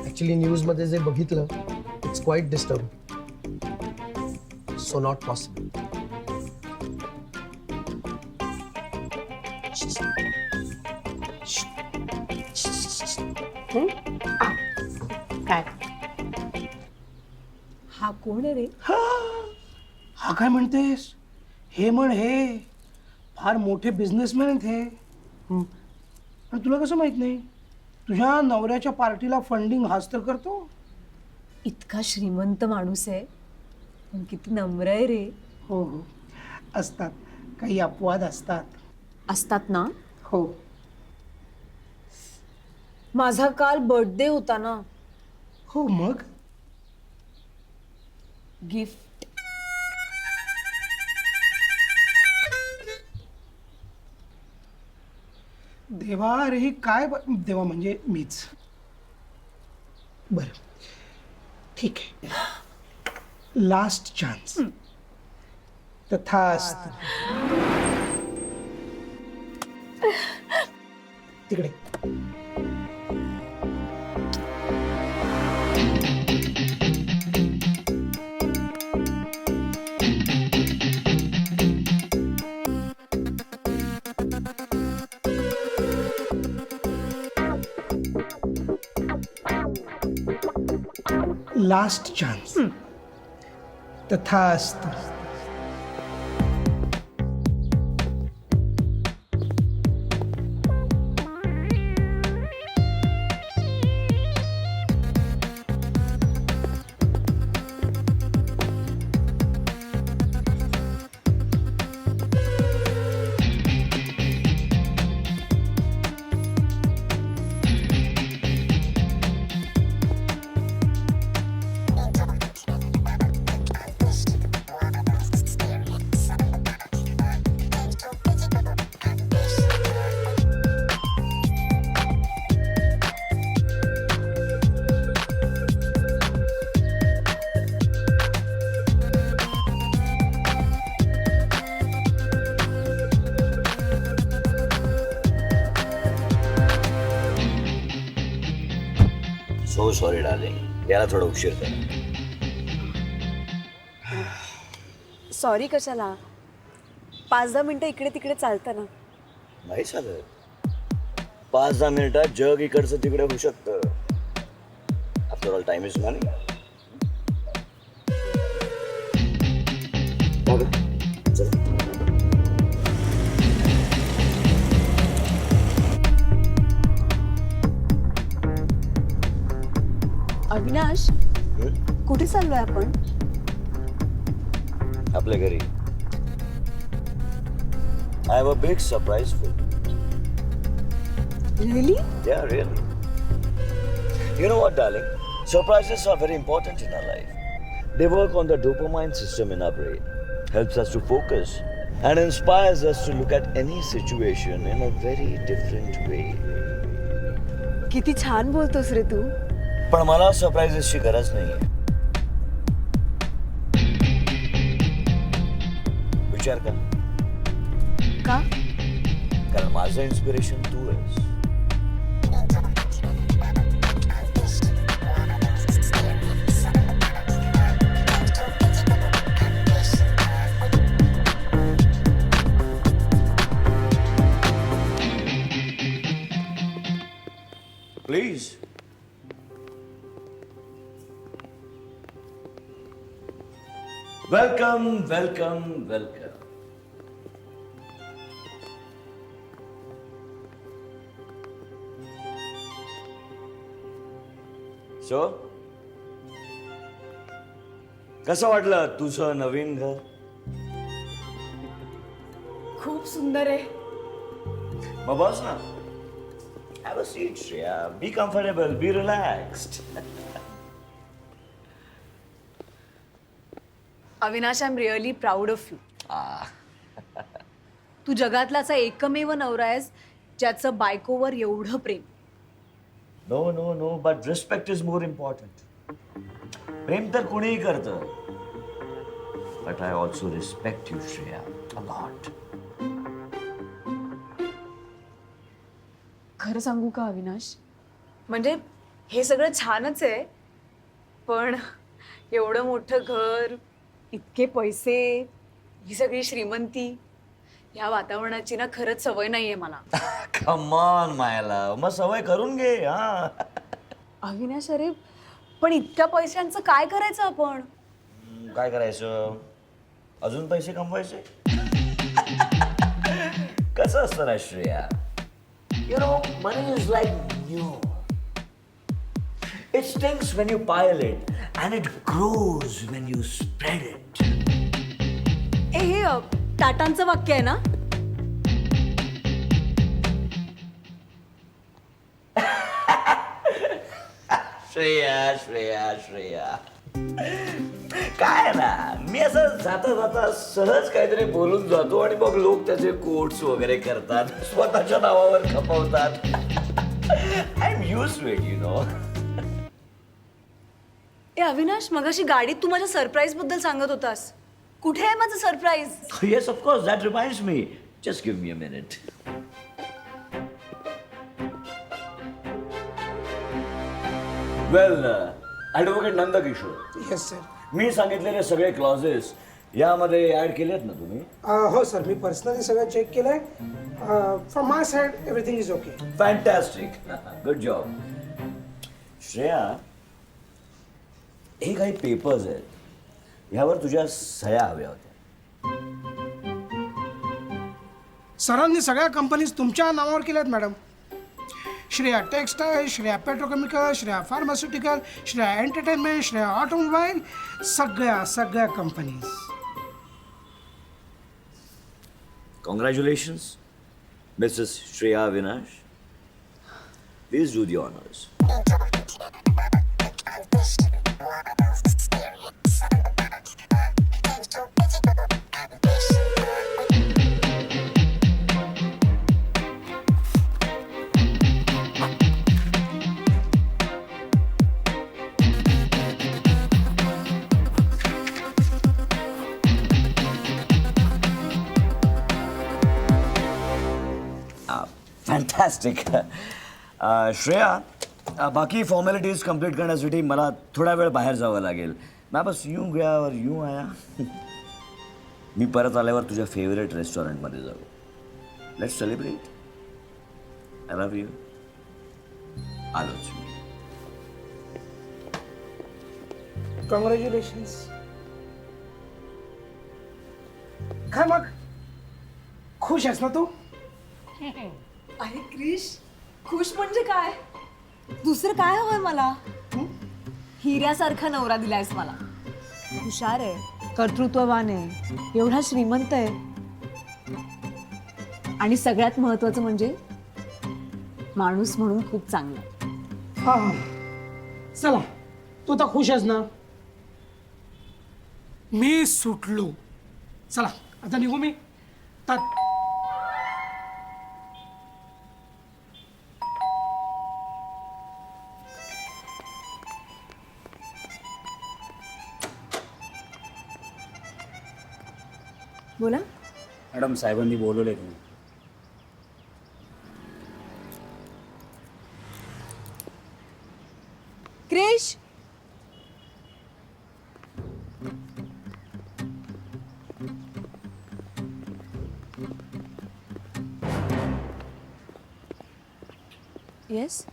ऍक्च्युली न्यूजमध्ये जे बघितलं it's quite disturbing. So not possible. काय हा कोण आहे रे? हा काय म्हणतेस? हे म्हण हे फार मोठे बिझनेसमॅन आहेत हे. पण तुला कसं माहित नाही? तुझ्या नवऱ्याच्या पार्टीला फंडिंग हाच तर करतो. इतका श्रीमंत माणूस आहे पण किती नम्र आहे रे. हो हो असतात, काही अपवाद असतात. असतात ना. हो. माझा काल बर्थडे होता ना. हो मग गिफ्ट देवा रे ही काय देवा म्हणजे मीच. बरं ठीक आहे. Last chance. तथास्तु. तिकडे लास्ट चान्स. तथास्तु. सो सॉरी डार्लिंग, याला थोडा उशीर झाला. सॉरी कशाला? 5-10 मिनिटं इकडे तिकडे चालतं ना. नाही चालत. 5-10 मिनिटात जग इकडचं तिकडे होऊ शकतं. आफ्टर ऑल टाइम इज मनी. अविनाश, कुठे चाललोय आपण? आपल्या घरी. I have a big surprise for you. Really? Yeah, really. You know what, darling? Surprises are very important in our life. They work on the dopamine system in our brain, helps us to focus, and inspires us to look at any situation in a very different way. किती छान बोलतोस रे तू. पण मला सरप्राईजेसची गरज नाहीये. विचार कर. का? कारण माझं इन्स्पिरेशन तू आहेस. Please. Welcome welcome welcome. So कसं वाटलं तुझं नवीन घर? खूप सुंदर आहे. मग बस ना. Have a seat, Shreya. Be comfortable. Be relaxed. Avinash, I am really proud of you. तू जगातला असा एकमेव नवरा आहेस ज्याचं बायकोवर एवढं प्रेम. No, no, no. But respect is more important. प्रेम तर कोणीही करतं. But I also respect you, Shreya, a lot. खरं सांगू का अविनाश, म्हणजे हे सगळं छानच आहे, पण एवढं मोठं घर, इतके पैसे, ही सगळी श्रीमंती, ह्या वातावरणाची ना खरंच सवय नाहीये मला. Come on, मायला. मग सवय करून घे. हा. अविनाश, अरे पण इतक्या पैशांचं काय करायचं आपण? काय करायचं? अजून पैसे कमवायचे. कसं असतं ना Shreya? You know, money is like new. It stings when you pile it, and it grows when you spread it. हे टाटांचं वाक्य आहे ना? श्रेया श्रेया श्रेया. काय ना, मी असं जाता जाता सहज काहीतरी बोलून जातो आणि मग लोक त्याचे कोट्स वगैरे करतात, स्वतःच्या नावावर खपवतात. I am used to it, you know. ए अविनाश, मगाशी गाडीत तू माझ्या सरप्राईज बद्दल सांगत होतास. कुठे आहे माझं surprise? Yes, of course. That reminds me. Just give me a minute. Well, advocate Nandkishor, yes sir. मी सांगितलेले सगळे क्लॉजेस यामध्ये ऍड केलेत ना तुम्ही? हो सर, मी पर्सनली सगळं चेक केलंय. From my side everything is okay. Fantastic. Good job. Shreya, हे काही पेपर्स आहेत, ह्यावर तुझ्या सह्या हव्या होत्या. सरांनी सगळ्या कंपनीज तुमच्या नावावर केल्यात madam. Shreya textile, Shreya petrochemical, Shreya pharmaceutical, Shreya entertainment, Shreya automobile, सगळ्या companies. Congratulations, Mrs Shreya Avinash. Please do the honours. Fantastic. Shreya, बाकी फॉर्मॅलिटीज कम्प्लीट करण्यासाठी मला थोडा वेळ बाहेर जावं लागेल. मैं बस यूं गया और यूं आया. मी परत आल्यावर तुझ्या फेवरेट रेस्टॉरंटमध्ये जाऊ. Let's celebrate. I love you. आलोच मी. कॉंग्रॅच्युलेशन्स. काय मग, खुश आहेस ना तू? अरे क्रिश, खुश म्हणजे काय? दुसरं काय हवंय मला? हिऱ्यासारखा नवरा दिलायस मला. हुशार आहे, कर्तृत्ववान आहे, एवढा श्रीमंत आहे, आणि सगळ्यात महत्वाचं म्हणजे माणूस म्हणून खूप चांगला. हा, चला, तू आता खुश आहेस ना? मी सुटलो. चला आता निघू मी. बोला. मॅडम साहेबांनी बोलवलंय तुम्ही. क्रिश. येस.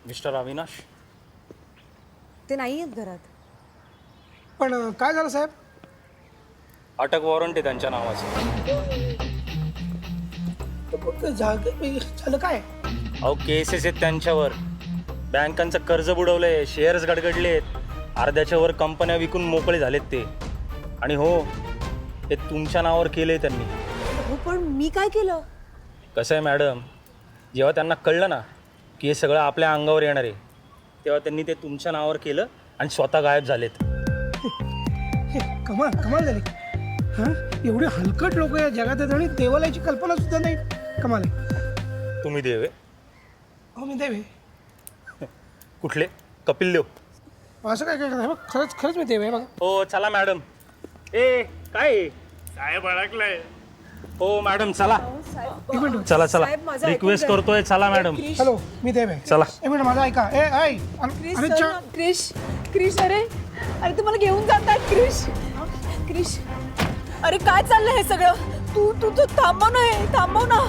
मिस्टर अविनाश. ते नाही आहेत घरात. पण काय झालं साहेब? अटक वॉरंट आहे त्यांच्या नावाचं. झालं काय? अहो केसेस आहेत त्यांच्यावर. बँकांचं कर्ज बुडवलंय, शेअर्स गडगडलेत, अर्ध्याच्या वर कंपन्या विकून मोकळे झालेत ते. आणि हो, हे तुमच्या नावावर केलंय त्यांनी. हो पण मी काय केलं? कसं आहे मॅडम, जेव्हा त्यांना कळलं ना की हे सगळं आपल्या अंगावर येणार आहे, तेव्हा त्यांनी ते तुमच्या नावावर केलं आणि स्वतः गायब झालेत. कमाल कमाल झाली. हां, एवढे हलकट लोक या जगात आहेत आणि देवाला याची कल्पना सुद्धा नाही. कमाल आहे. तुम्ही देव आहे? हो मी देव आहे. कुठले? कपिल देव? असं काय काय करताय? खरंच खरंच मी देव आहे बघा. हो चला मॅडम. ए काय साहेब अडकलाय. हो मॅडम चला. एक मिनिट. चला चला, साहेब, माझं रिक्वेस्ट ऐकून करतोय, चला मॅडम. हॅलो, मी देव आहे. चला. एक मिनिट, माझा ऐका. ए ऐ क्रिश अरे सर, क्रिश क्रिश अरे अरे तुम्हाला घेऊन जातात क्रिश. क्रिश अरे काय चाललंय हे सगळं? तू तू तू थांबव ना, हे थांबव ना.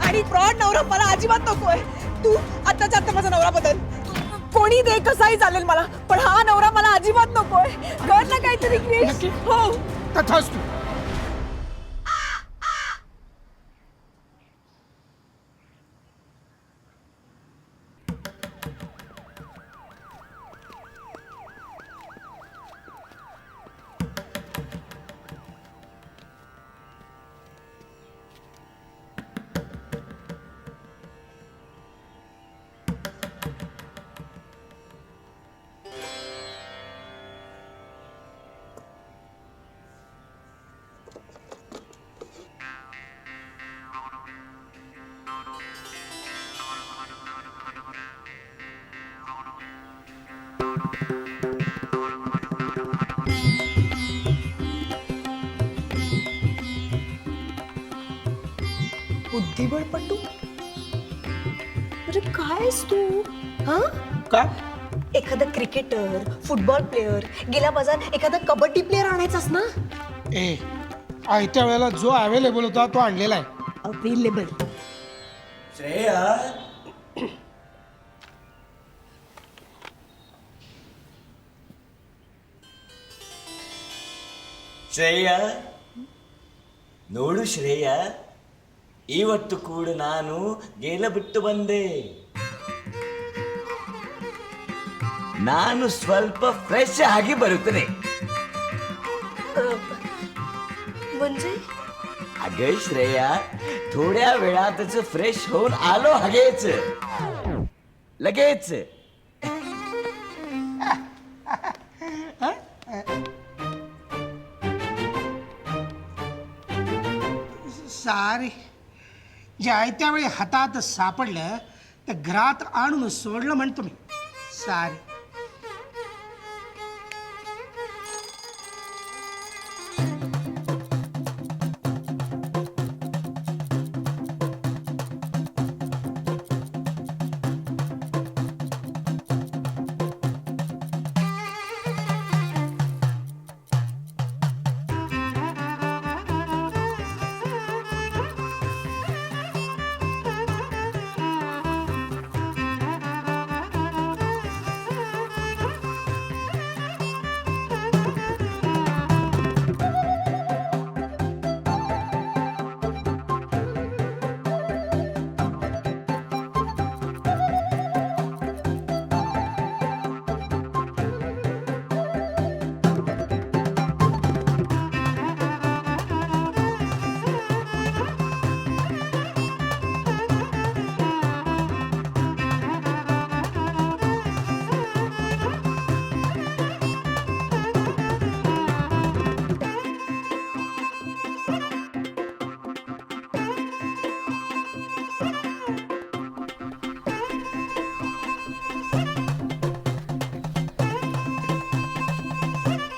आणि फ्रॉड नवरा मला अजिबात नकोय. तू आत्ताच्या आत्ता माझा नवरा बदल. कोणी दे, कसाही चालेल मला, पण हा नवरा मला अजिबात नकोय. कर ना काहीतरी क्रिश. नक्की? हो. तथास्तु. बुद्धिबळपटू म्हणजे काय आहेस तू? हा, काय? एखादा क्रिकेटर, फुटबॉल प्लेअर, गेल्या बाजार एखादा कबड्डी प्लेअर आणायचास ना. ए आयत्या वेळेला जो अवेलेबल होता तो आणलेला आहे. अवेलेबल. श्रेया, ಶ್ರೇಯ ನೋಡು ಶ್ರೇಯ, ಇವತ್ತು ಕೂಡ ನಾನು ಗೇಲ ಬಿಟ್ಟು ಬಂದೆ. ನಾನು ಸ್ವಲ್ಪ ಫ್ರೆಶ್ ಆಗಿ ಬರುತ್ತೇನೆ. म्हणजे अगं श्रेया, थोड्या वेळातच फ्रेश होऊन आलो हगेच लगेच. सारे जे आयत्या वेळी हातात सापडलं ते घरात आणून सोडलं म्हणतो मी. सारे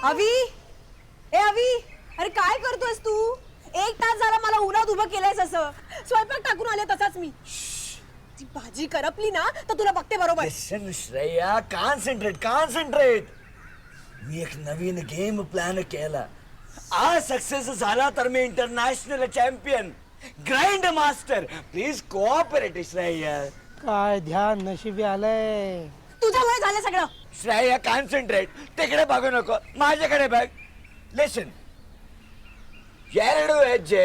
अवी, ए अवी, अरे काय करतोयस तू? 1 तास झाला मला उन्हात उभं केलंयस असं. स्वयंपाक टाकून आले तसाच मी. ती भाजी करपली ना तर तुला बघते बरोबर. लिसन श्रेया, कॉन्सन्ट्रेट. मी एक नवीन गेम प्लॅन केला. आज सक्सेस झाला तर मी international champion, grand master. Please cooperate Shreya. काय ध्यान नशिबी आलंय. तुझ्यामुळे झालं सगळं. श्रेया कॉन्सन्ट्रेट. तिकडे बघू नको, माझ्याकडे बघ. लिसन, 2 ಹೆಜ್ಜೆ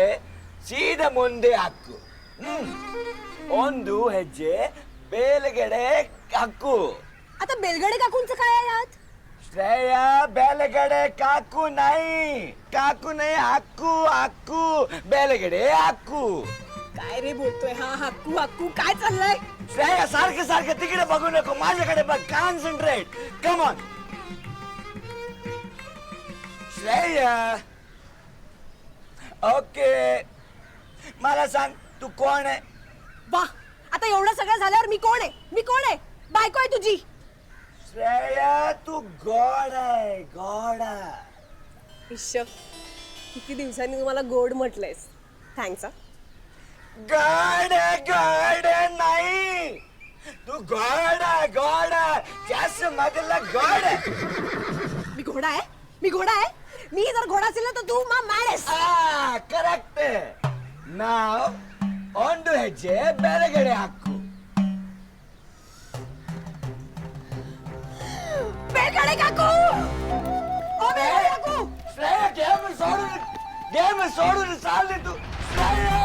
ಸೀದಾ ಮುಂದೆ ಹಾಕು. 1 ಹೆಜ್ಜೆ ಬೇಲಗಡೆ ಹಾಕು. आता बेलगडे काकूंचं काय आहे यात? श्रेया, बेलगडे काकू नाही हाकू बेलगडे हाकू. काय रे बोलतोय हा? हक्कू हक्कू काय चाललंय? श्रेया, सारखं तिकडे बघू नको, माझ्याकडे बघ. Concentrate. Come on Shreya. Okay, मला सांग तू कोण आहे? वा, आता एवढं सगळं झाल्यावर मी कोण आहे? बायको आहे तुझी. श्रेया, तू गॉड आहे, गॉडा. किती दिवसांनी तुम्हाला गोड म्हटलंयस. थँक्स. गॉड नाही, तू गॉड जास्त मधला गॉड आहे. मी घोडा आहे. मी जर घोडा असेल ना तर तू मॅड आहेस. करेक्ट. नाव 1 ಹೆಜ್ಜೆ ಬೆಳಗಡೆ ಹಾಕು. बेलगडे काकू. ओ बेलगडे काकू. श्रेया, गेम सोडून चालली तू. श्रेया,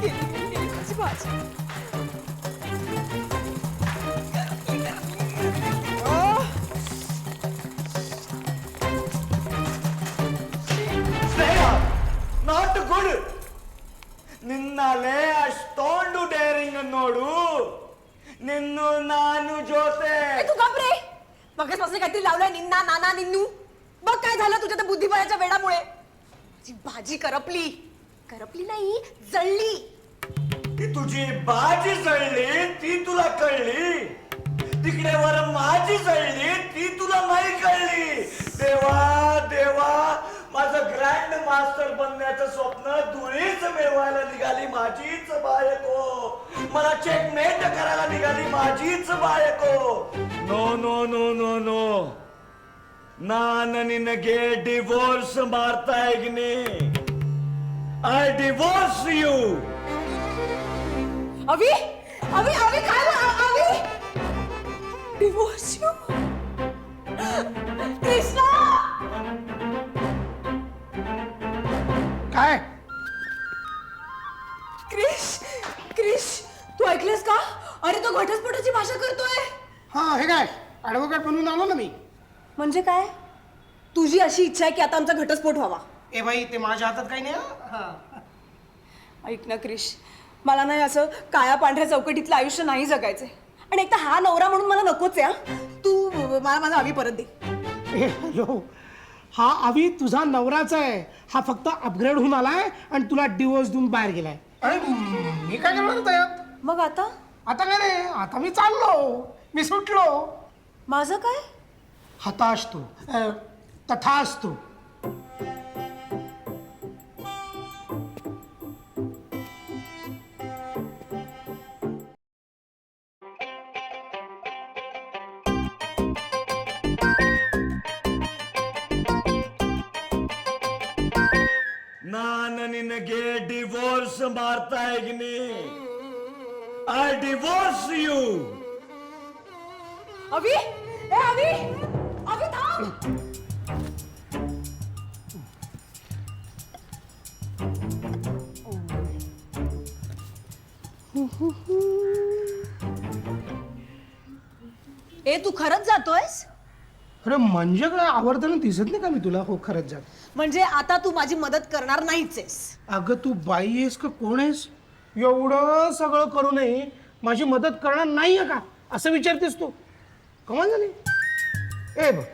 गेली भाजी. Shreya, not good. ನಿನ್ನಲ್ಲೇ ಅಷ್ಟೊಂದು ಡೇರಿಂಗ್ ನೋಡು. ನಿನ್ನು ನಾನು ಜೊತೆ. तू घाबरे. मगासपासून काहीतरी लावलंय निन्ना नाना निन्नू. बघ काय झालं तुझ्या त्या बुद्धिबळाच्या वेडामुळे. ती भाजी करपली नाही, जळली. ती तुझी भाजी जळली, ती तुला कळली. तिकडे वर माझी जळली, ती तुला नाही कळली. देवा, माझं ग्रँड मास्टर बनण्याचं स्वप्न धुळीच मिळवायला निघाली माझीच बायको. मला चेकमेट करायला निघाली माझीच बायको. नो. ನಾನು ನಿನಗೆ ಡಿವೋರ್ಸ್ ಮಾಡ್ತಾ ಇದ್ದೀನಿ. I divorce you. अवी काय अवी डिवोर्स यू. कृष्णा. काय क्रिश तू ऐकलेस का? अरे तो घटस्फोटाची भाषा करतोय. हा, हे काय ऍडव्होकेट बनवून आलो ना मी. म्हणजे काय? तुझी अशी इच्छा आहे की आता आमचा घटस्फोट व्हावा. ए बाई, ते माझ्या हातात काही नाही. हा. ऐक ना क्रिश, मला नाही असं काळ्या पांढऱ्या चौकटीतलं आयुष्य नाही जगायचंय. आणि एक तर हा नवरा म्हणून मला नकोच आहे. तू मला माझा अवी परत दे. ए, हॅलो, हा अवी तुझा नवराचा आहे. हा फक्त अपग्रेड होऊन आलाय आणि तुला डिवोर्स देऊन बाहेर गेलाय. अरे मी काय करणार होतो यात? मग आता काय नाही, आता मी चाललो, मी सुटलो. माझं काय? हताश तू, तथास्तु. ನಾನು ನಿನಗೆ ಡಿವೋರ್ಸ್ ಮಾಡ್ತಾ ಇದ್ದೀನಿ. I divorce you. अवी थांब. ए, तू खरंच जातोयस? अरे म्हणजे काय, आवर्तन दिसत नाही का मी तुला? हो, खरंच जात. म्हणजे आता तू माझी मदत करणार नाहीच आहेस? अगं तू बाई आहेस का कोण आहेस? एवढं सगळं करूनही माझी मदत करणार नाहीये का असं विचारतेस तू? कमाल झाली. ए बघ,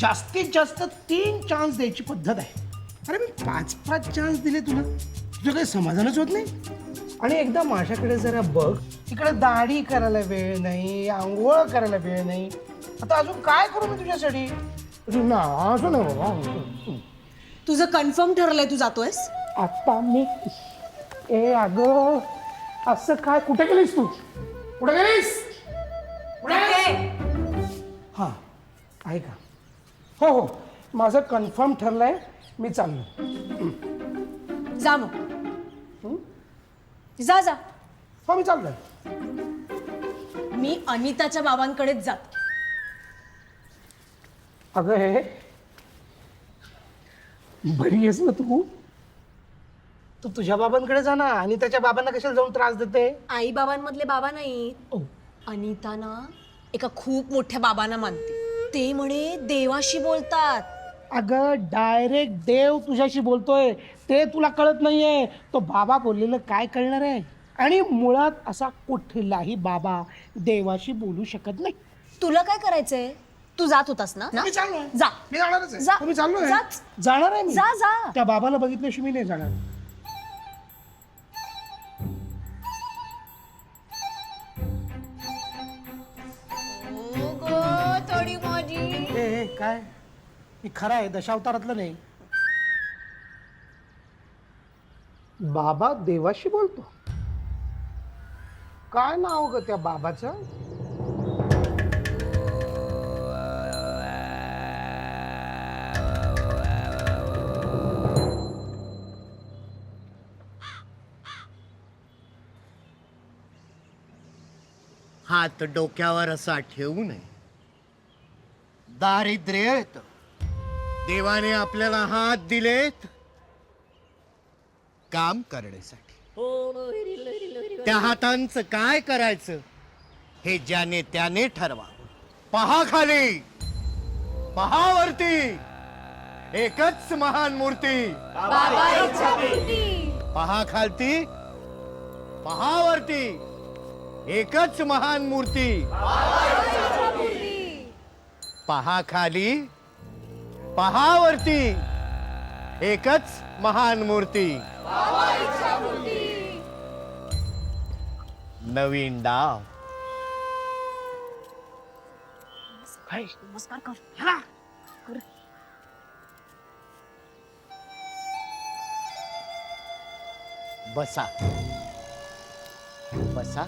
जास्तीत जास्त 3 चान्स द्यायची पद्धत आहे. अरे मी 5 चान्स दिले तुला, तुझं काही समाधानच होत नाही. आणि एकदा माझ्याकडे जरा बघ, तिकडे दाढी करायला वेळ नाही, आंघोळ करायला वेळ नाही. आता अजून काय करू मी तुझ्यासाठी? ना असं नाही बाबा. तुझं कन्फर्म ठरलंय तू जातोयस? आता मी ए अगं असं काय कुठे गेलीस तू कुठे गेलीस हा ऐका हो हो माझं कन्फर्म ठरलंय मी चाललो जा मग. जा जा. हो मी चाललोय मी अनिताच्या बाबांकडेच जात. अगं हे बरी आहेस ना तू तू तुझ्या बाबांकडे जा ना आणि त्याच्या बाबांना कशाला जाऊन त्रास देते आई बाबांमधले बाबा नाही. अनिता ना एका खूप मोठ्या बाबांना मानते. ते म्हणे देवाशी बोलतात. अगं डायरेक्ट देव तुझ्याशी बोलतोय ते तुला कळत नाहीये. तो बाबा बोललेलं काय कळणार आहे. आणि मुळात असा कुठलाही बाबा देवाशी बोलू शकत नाही. तुला काय करायचंय? तू जात होतास ना? मी चाललोय. जा. मी जाणारच आहे. जा. मी चाललोय. जाच. जाणार आहे मी. जा जा. त्या बाबाला बघितल्याशिवाय मी नाही जाणार. थोडी माझी. ए काय मी खरं आहे दशावतारातलं नाही. बाबा देवाशी बोलतो. काय नाव ग त्या बाबाचं? हात डोक्यावर असा ठेवू नये. दारिद्र्य येतं. देवाने आपल्याला हात दिलेत काम करण्यासाठी. त्या हातांचं काय करायचं हे ज्याने त्याने ठरवावं. पहा खाली, पहा वरती, एकच महान मूर्ती. पहा खालती, पहा वरती, एकच महान मूर्ती. पहा खाली, पहा वरती, एकच महान मूर्ती. नवीन डाव. नमस्कार कर. बसा बसा.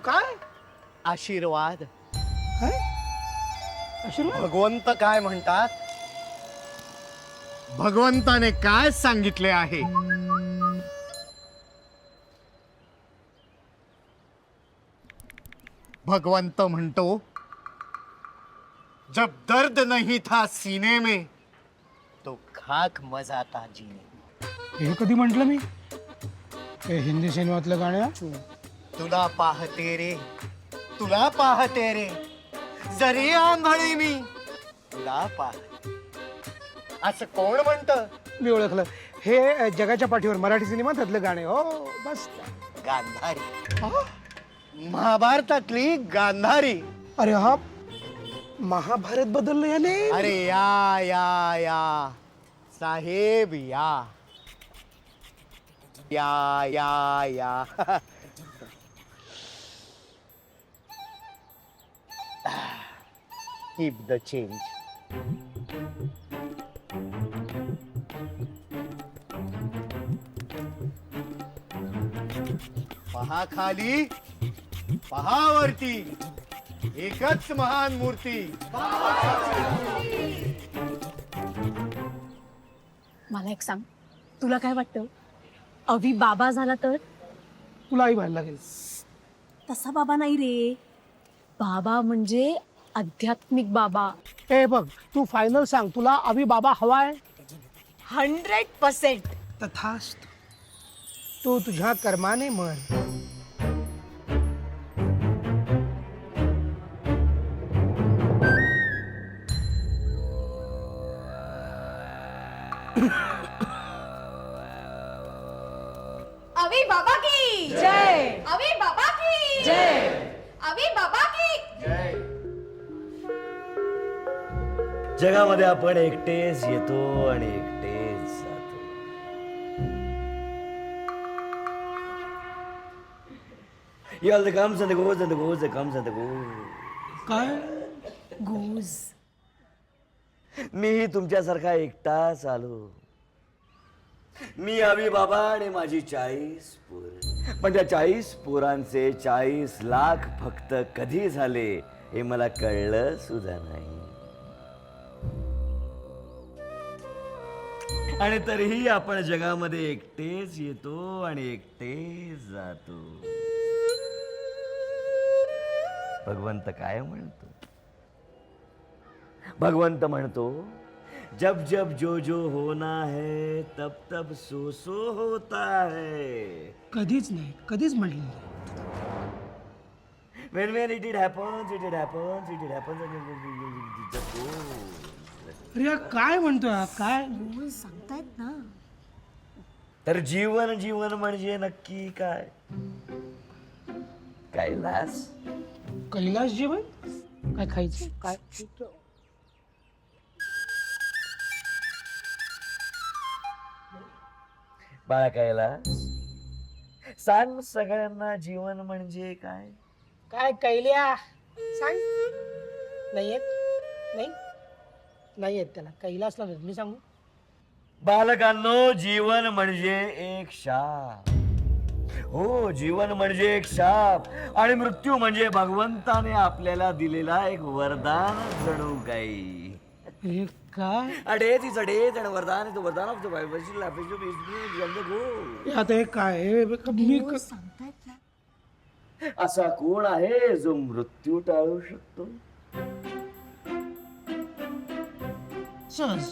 काय आशीर्वाद. आशीर्वाद? भगवंत काय म्हणतात? भगवंताने काय सांगितले आहे? भगवंत म्हणतो, जब दर्द नहीं था सीने में तो खाक मजाता जीने. हे कधी म्हंटल मी? हे हिंदी सिनेमातलं गाणं. तुला पाहते रे, तुला पाहते रे, जरी आंधळी मी तुला पाहते. असं कोण म्हणतं? मी ओळखलं. हे जगाच्या पाठीवर मराठी सिनेमातलं गाणे. हो बस. गांधारी. महाभारतातली गांधारी. अरे हा महाभारत बदललं याने. अरे या या या साहेब या या या या. Keep the change. पहा खाली, पहा वरती, एकच महान मूर्ती. मला एक सांग, तुला काय वाटतं? अवी बाबा झाला तर? तुलाही व्हायला लागेल. तसा बाबा नाही रे. बाबा म्हणजे आध्यात्मिक बाबा. ए बघ तू फायनल सांग, तुला अभि बाबा हवाय? 100%. तथास्तु. तू तुझ्या कर्माने मर. अभी बाबा की जय. अभी बाबा की जय. अभी बाबा की जगामध्ये आपण एकटेच येतो आणि एकटेच जातो. You all the comes and the goes and the goes, the comes and the goes. काय गोज. मीही तुमच्यासारखा एकटाच आलो. मी आवी बाबा आणि माझी 40 पोरं. पण त्या 40 पोरांचे 40 लाख फक्त कधी झाले हे मला कळलं सुद्धा नाही. आणि तरीही आपण जगामध्ये एकटेच येतो आणि एकटेच जातो. भगवंत काय म्हणतो? भगवंत म्हणतो, जब जब जो जो होना है तब तब सो सो होता है. कधीच नाही, कधीच म्हटलं नाही. When it happens, it happens, it happens, and it just goes. अरे यार, काय म्हणतोय हा? काय गोज सांगतायत ना. तर जीवन जीवन म्हणजे नक्की काय? कैलास. कैलास जेवण काय खायचं काय? बाळा कैलास, सांग सगळ्यांना जीवन म्हणजे काय? काय कैल्या सांग. नाही येत, नाही नाही येत त्याला. कैलासला नाही, मी सांगू. बालकांनो, जीवन म्हणजे एक शाप. हो, जीवन म्हणजे एक शाप आणि मृत्यू म्हणजे भगवंताने आपल्याला दिलेला एक वरदान जणू काही. हे काय अडे ती चढे आणि वरदान आहे. वरदान ऑफ द बायबल. आता हे काय हे मी गोज सांगतायत ना. असा कोण आहे जो मृत्यू टाळू शकतो? सहज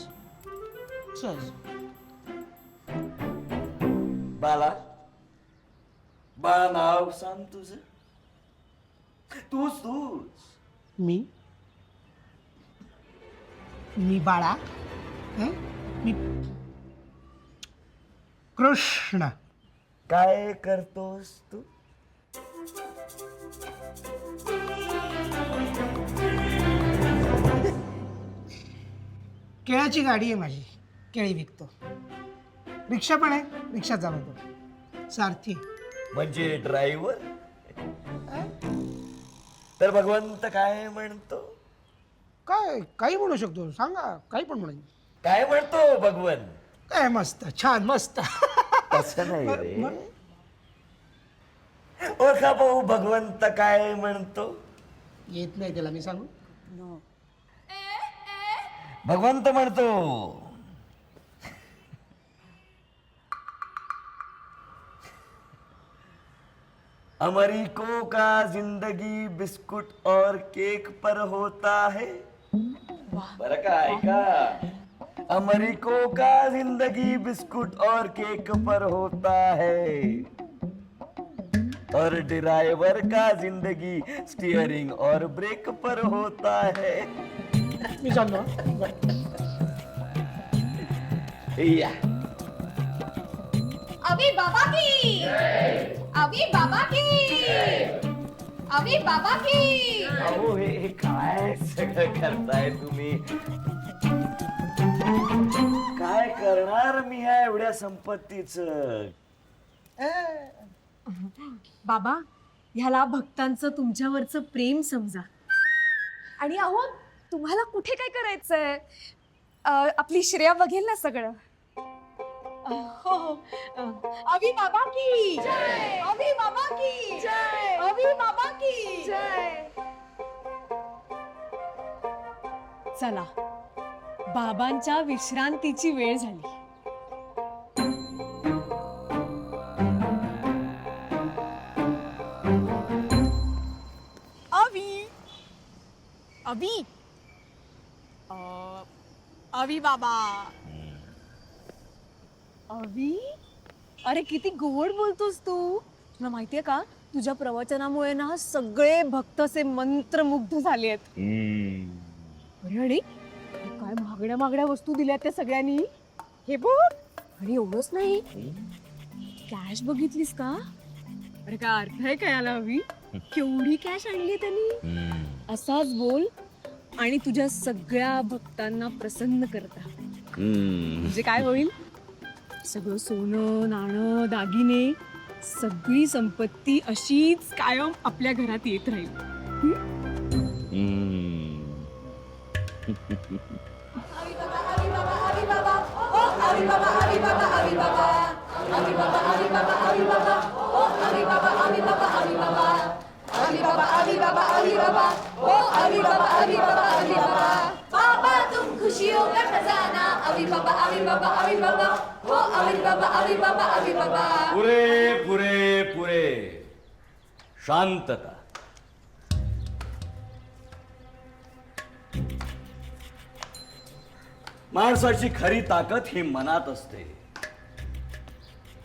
सहज. बाला, बाळा नाव सांग तुझं. तूच मी बाळा. हं? मी कृष्ण. काय करतोस तू? केळाची गाडी आहे माझी, केळी विकतो. रिक्षा पण आहे, रिक्षात चालवतो. सारथी. म्हणजे ड्रायव्हर. तर भगवंत काय म्हणतो? काय काही म्हणू शकतो, सांगा. काही पण म्हणेन. काय म्हणतो भगवंत? काय मस्त, छान, मस्त. तसं नाही रे. ओळखा भाऊ, भगवंत काय म्हणतो? येत नाही त्याला, मी सांगू. भगवंत म्हणतो, अमरीको का जिंदगी बिस्कुट और केक पर होता है. बरं का, ऐका. अमरीको का जिंदगी बिस्कुट और केक पर होता है और ड्राइवर का जिंदगी स्टीयरिंग और ब्रेक पर होता है. मी सांगतो. या. अभी बाबा की, अभी बाबा की, अभी बाबा की. अहो, हे काय सगळं करताय तुम्ही? काय करणार मी ह्या एवढ्या संपत्तीचं? बाबा, ह्याला भक्तांचं तुमच्यावरचं प्रेम समजा. आणि अहो, तुम्हाला कुठे काय करायचंय? आपली श्रेया बघेल ना सगळं. हो हो. अभी बाबा की जय, अभी बाबा की जय, अभी बाबा की जय. चला, बाबांच्या विश्रांतीची वेळ झाली. अभी अभी अभी बाबा. अवी, अरे किती गोड बोलतोस तू. तुला माहितीये का, तुझ्या प्रवचनामुळे ना सगळे भक्त असे मंत्रमुग्ध झाले आहेत. अरे अरे, काय महागड्या महागड्या वस्तू दिल्यात त्या सगळ्यांनी. हे बघ. आणि एवढंच नाही, कॅश बघितलीस का? अरे काय अर्थ आहे काय याला? हवी केवढी कॅश आणली त्यांनी. असाच बोल, आणि तुझ्या सगळ्या भक्तांना प्रसन्न करता. म्हणजे काय होईल? सगळं सोनं नाणं दागिने सगळी संपत्ती अशीच कायम आपल्या घरात येत राहील. बाबा तुम खुशियों का खजाना अभी बाबा अभी बाबा अभी बाबा ओ अभी बाबा अभी बाबा अभी बाबा. पुरे पुरे पुरे शांतता. माणसाची खरी ताकद ही मनात असते.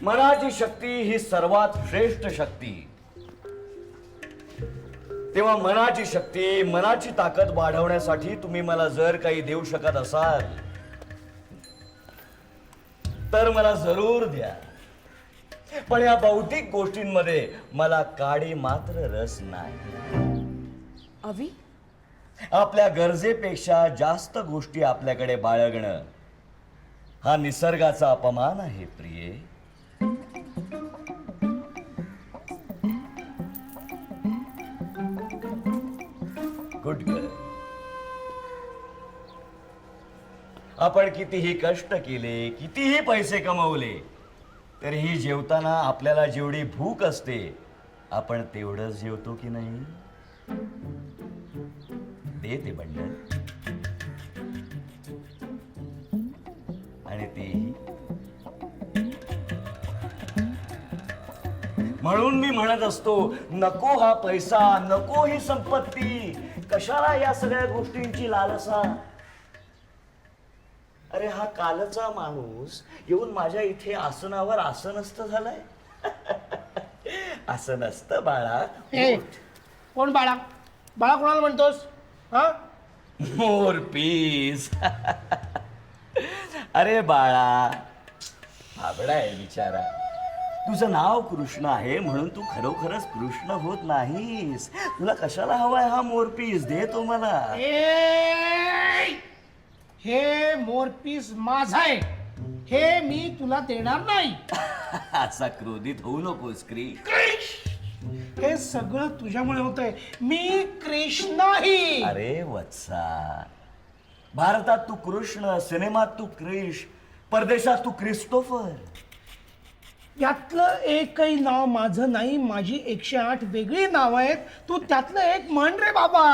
मनाची शक्ती ही सर्वात श्रेष्ठ शक्ती. तेव्हा मनाची शक्ती मनाची ताकद वाढवण्यासाठी तुम्ही मला जर काही देऊ शकत असाल तर मला जरूर द्या. पण या भौतिक गोष्टींमध्ये मला काडी मात्र रस नाही. अवी आपल्या गरजेपेक्षा जास्त गोष्टी आपल्याकडे बाळगणं हा निसर्गाचा अपमान आहे प्रिये. Good girl. आपण कितीही कष्ट केले कितीही पैसे कमवले तरीही जेवताना आपल्याला जेवढी भूक असते आपण तेवढंच जेवतो की नाही? दे ते बंडल. आणि तेही म्हणून मी म्हणत असतो नको हा पैसा नको ही संपत्ती. कशाला या सगळ्या गोष्टींची लालसा? अरे हा कालचा माणूस येऊन माझ्या इथे आसनावर आसनस्थ झालाय. असं नसतं बाळा. कोण बाळा? बाळा कोणाला म्हणतोस? हा मोर पीस. अरे बाळा भाबडा आहे बिचारा. तुझं नाव कृष्ण आहे म्हणून तू खरोखरच कृष्ण होत नाहीस. तुला कशाला हवाय हा मोरपीस? दे तो मला. हे मोरपीस माझा आहे. हे मी तुला देणार नाही. असा क्रोधित होऊ नकोस क्रिश. हे सगळं तुझ्यामुळे होतंय. मी कृष्ण नाही. अरे वत्सा, भारतात तू कृष्ण, सिनेमात तू क्रिश, परदेशात तू क्रिस्टोफर. यातलं एकही नाव माझं नाही. माझी 108 वेगळी नाव आहेत. तू त्यातलं एक म्हण रे बाबा.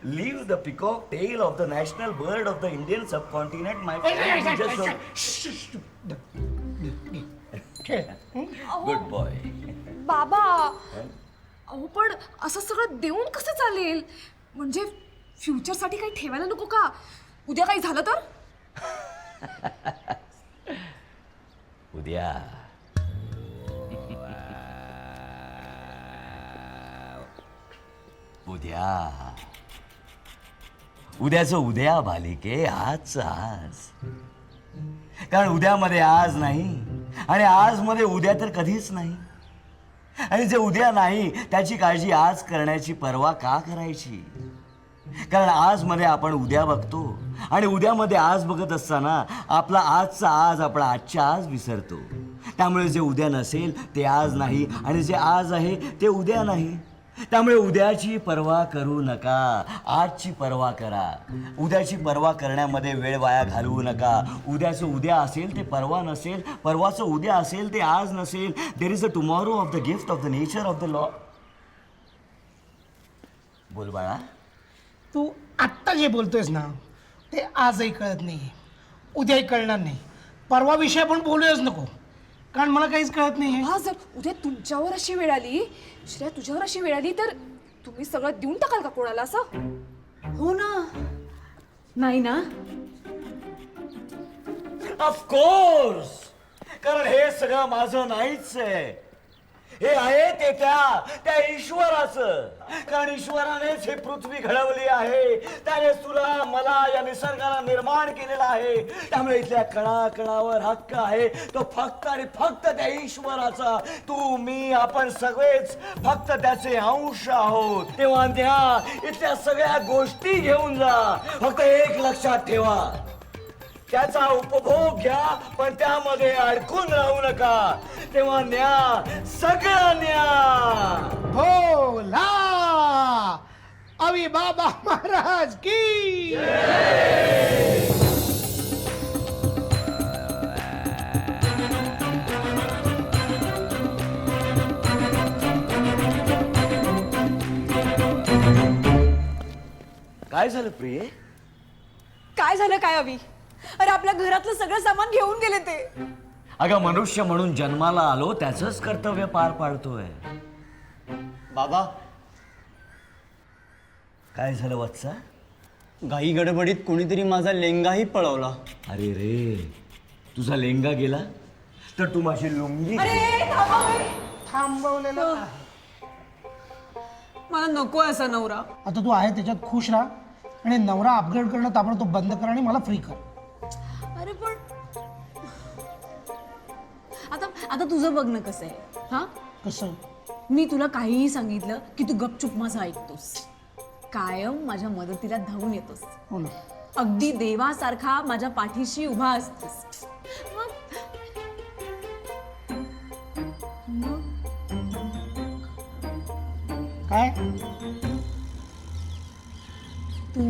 Leave the peacock tail of the national bird of the Indian subcontinent, my friend. Good boy. बाबा अहो पण असं सगळं देऊन कसं चालेल? म्हणजे फ्युचरसाठी काही ठेवायला नको का? उद्या काही झालं तर? उद्या उद्याचं उद्या बालिके, आजचं आज. कारण उद्यामध्ये आज नाही आणि आज मध्ये उद्या तर कधीच नाही. आणि जे उद्या नाही त्याची काळजी आज करण्याची पर्वा का करायची? कारण आज मध्ये आपण उद्या बघतो आणि उद्यामध्ये आज बघत असताना आपला आजचा आज आपण आजच्या आज विसरतो. त्यामुळे जे उद्या नसेल ते आज नाही आणि जे आज आहे ते उद्या नाही. त्यामुळे उद्याची पर्वा करू नका, आजची पर्वा करा. उद्याची पर्वा करण्यामध्ये वेळ वाया घालवू नका. उद्याचं उद्या असेल ते परवा नसेल, परवाचं उद्या असेल ते आज नसेल. There is a tomorrow of the gift of the nature of the law. बोल बाळा. तू आत्ता जे बोलतोयस ना ते आजही कळत नाही, उद्याही कळणार नाही. परवा विषय आपण बोलूयाच नको, कारण मला काहीच कळत नाही. हा जर उद्या तुमच्यावर अशी वेळ आली, श्रेया तुझ्यावर अशी वेळ आली तर तुम्ही सगळं देऊन टाकाल का कोणाला असं? हो ना. नाही ना? ऑफकोर्स. कारण हे सगळं माझं नाहीच आहे. हे आहे ते त्या ईश्वराचं. कारण ईश्वरानेच हे पृथ्वी घडवली आहे. त्यानेच तुला मला या निसर्गाला निर्माण केलेला आहे. त्यामुळे इथल्या कणाकणावर हक्क आहे तो फक्त आणि फक्त त्या ईश्वराचा. तू मी आपण सगळेच फक्त त्याचे अंश आहोत. तेव्हा न्या इथल्या सगळ्या गोष्टी घेऊन जा. फक्त एक लक्षात ठेवा, त्याचा उपभोग घ्या पण त्यामध्ये अडकून राहू नका. तेव्हा न्या, सगळं न्या. भोला अवी बाबा महाराज की काय झालं प्रिय? काय झालं काय हवी? अरे आपल्या घरातलं सगळं सामान घेऊन गेले ते. अगं मनुष्य म्हणून जन्माला आलो त्याचंच कर्तव्य पार पाडतोय. बाबा, काय झालं वत्सा? घाई गडबडीत कोणीतरी माझा लेंगाही पळवला. अरे रे, तुझा लेंगा गेला तर तू माझी लुंगी थांबवलेलं आहे. मला नको असा नवरा. आता तू आहे त्याच्यात खुश राहा आणि नवरा अपग्रेड करणं ताबडतोब बंद कर आणि मला फ्री कर. अरे पण आता तुझं बघणं कसं आहे. हा, कसं? मी तुला काहीही सांगितलं की तू गपचूप माझं ऐकतोस. कायम माझ्या मदतीला धावून येतोस. हो ना. अगदी देवासारखा माझ्या पाठीशी उभा असतोस. मग काय? तू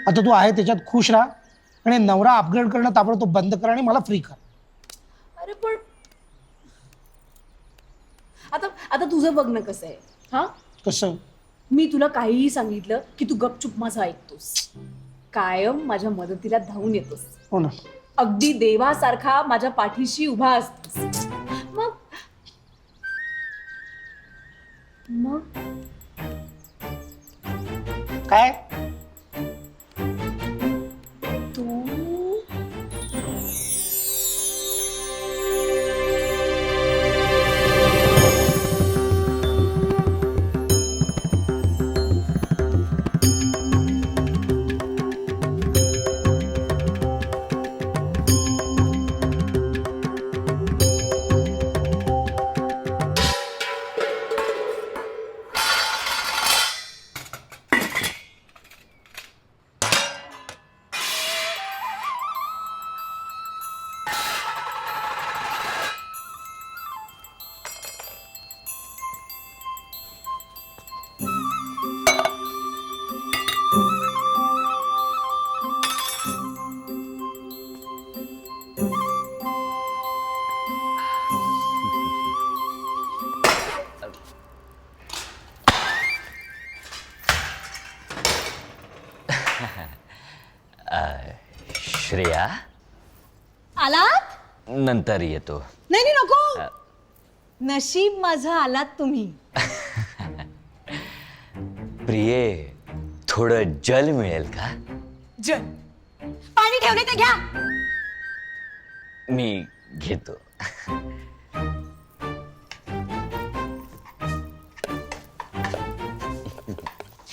आता तू आहे त्याच्यात खुश राहा आणि नवरा अपग्रेड करणं ताबडतोब बंद कर आणि मला फ्री कर. अरे पण आता तुझं बघणं कसं आहे. हा, कसं? मी तुला काहीही सांगितलं की तू गपचूप माझं ऐकतोस. कायम माझ्या मदतीला धावून येतोस. हो ना. अगदी देवासारखा माझ्या पाठीशी उभा असतोस. मग काय? तू श्रेया, आलात? नंतर येतो. नाही नाही नको. नशीब माझं आलात तुम्ही. प्रिये, थोडं जल मिळेल का? जल पाणी ठेवले ते घ्या. मी घेतो.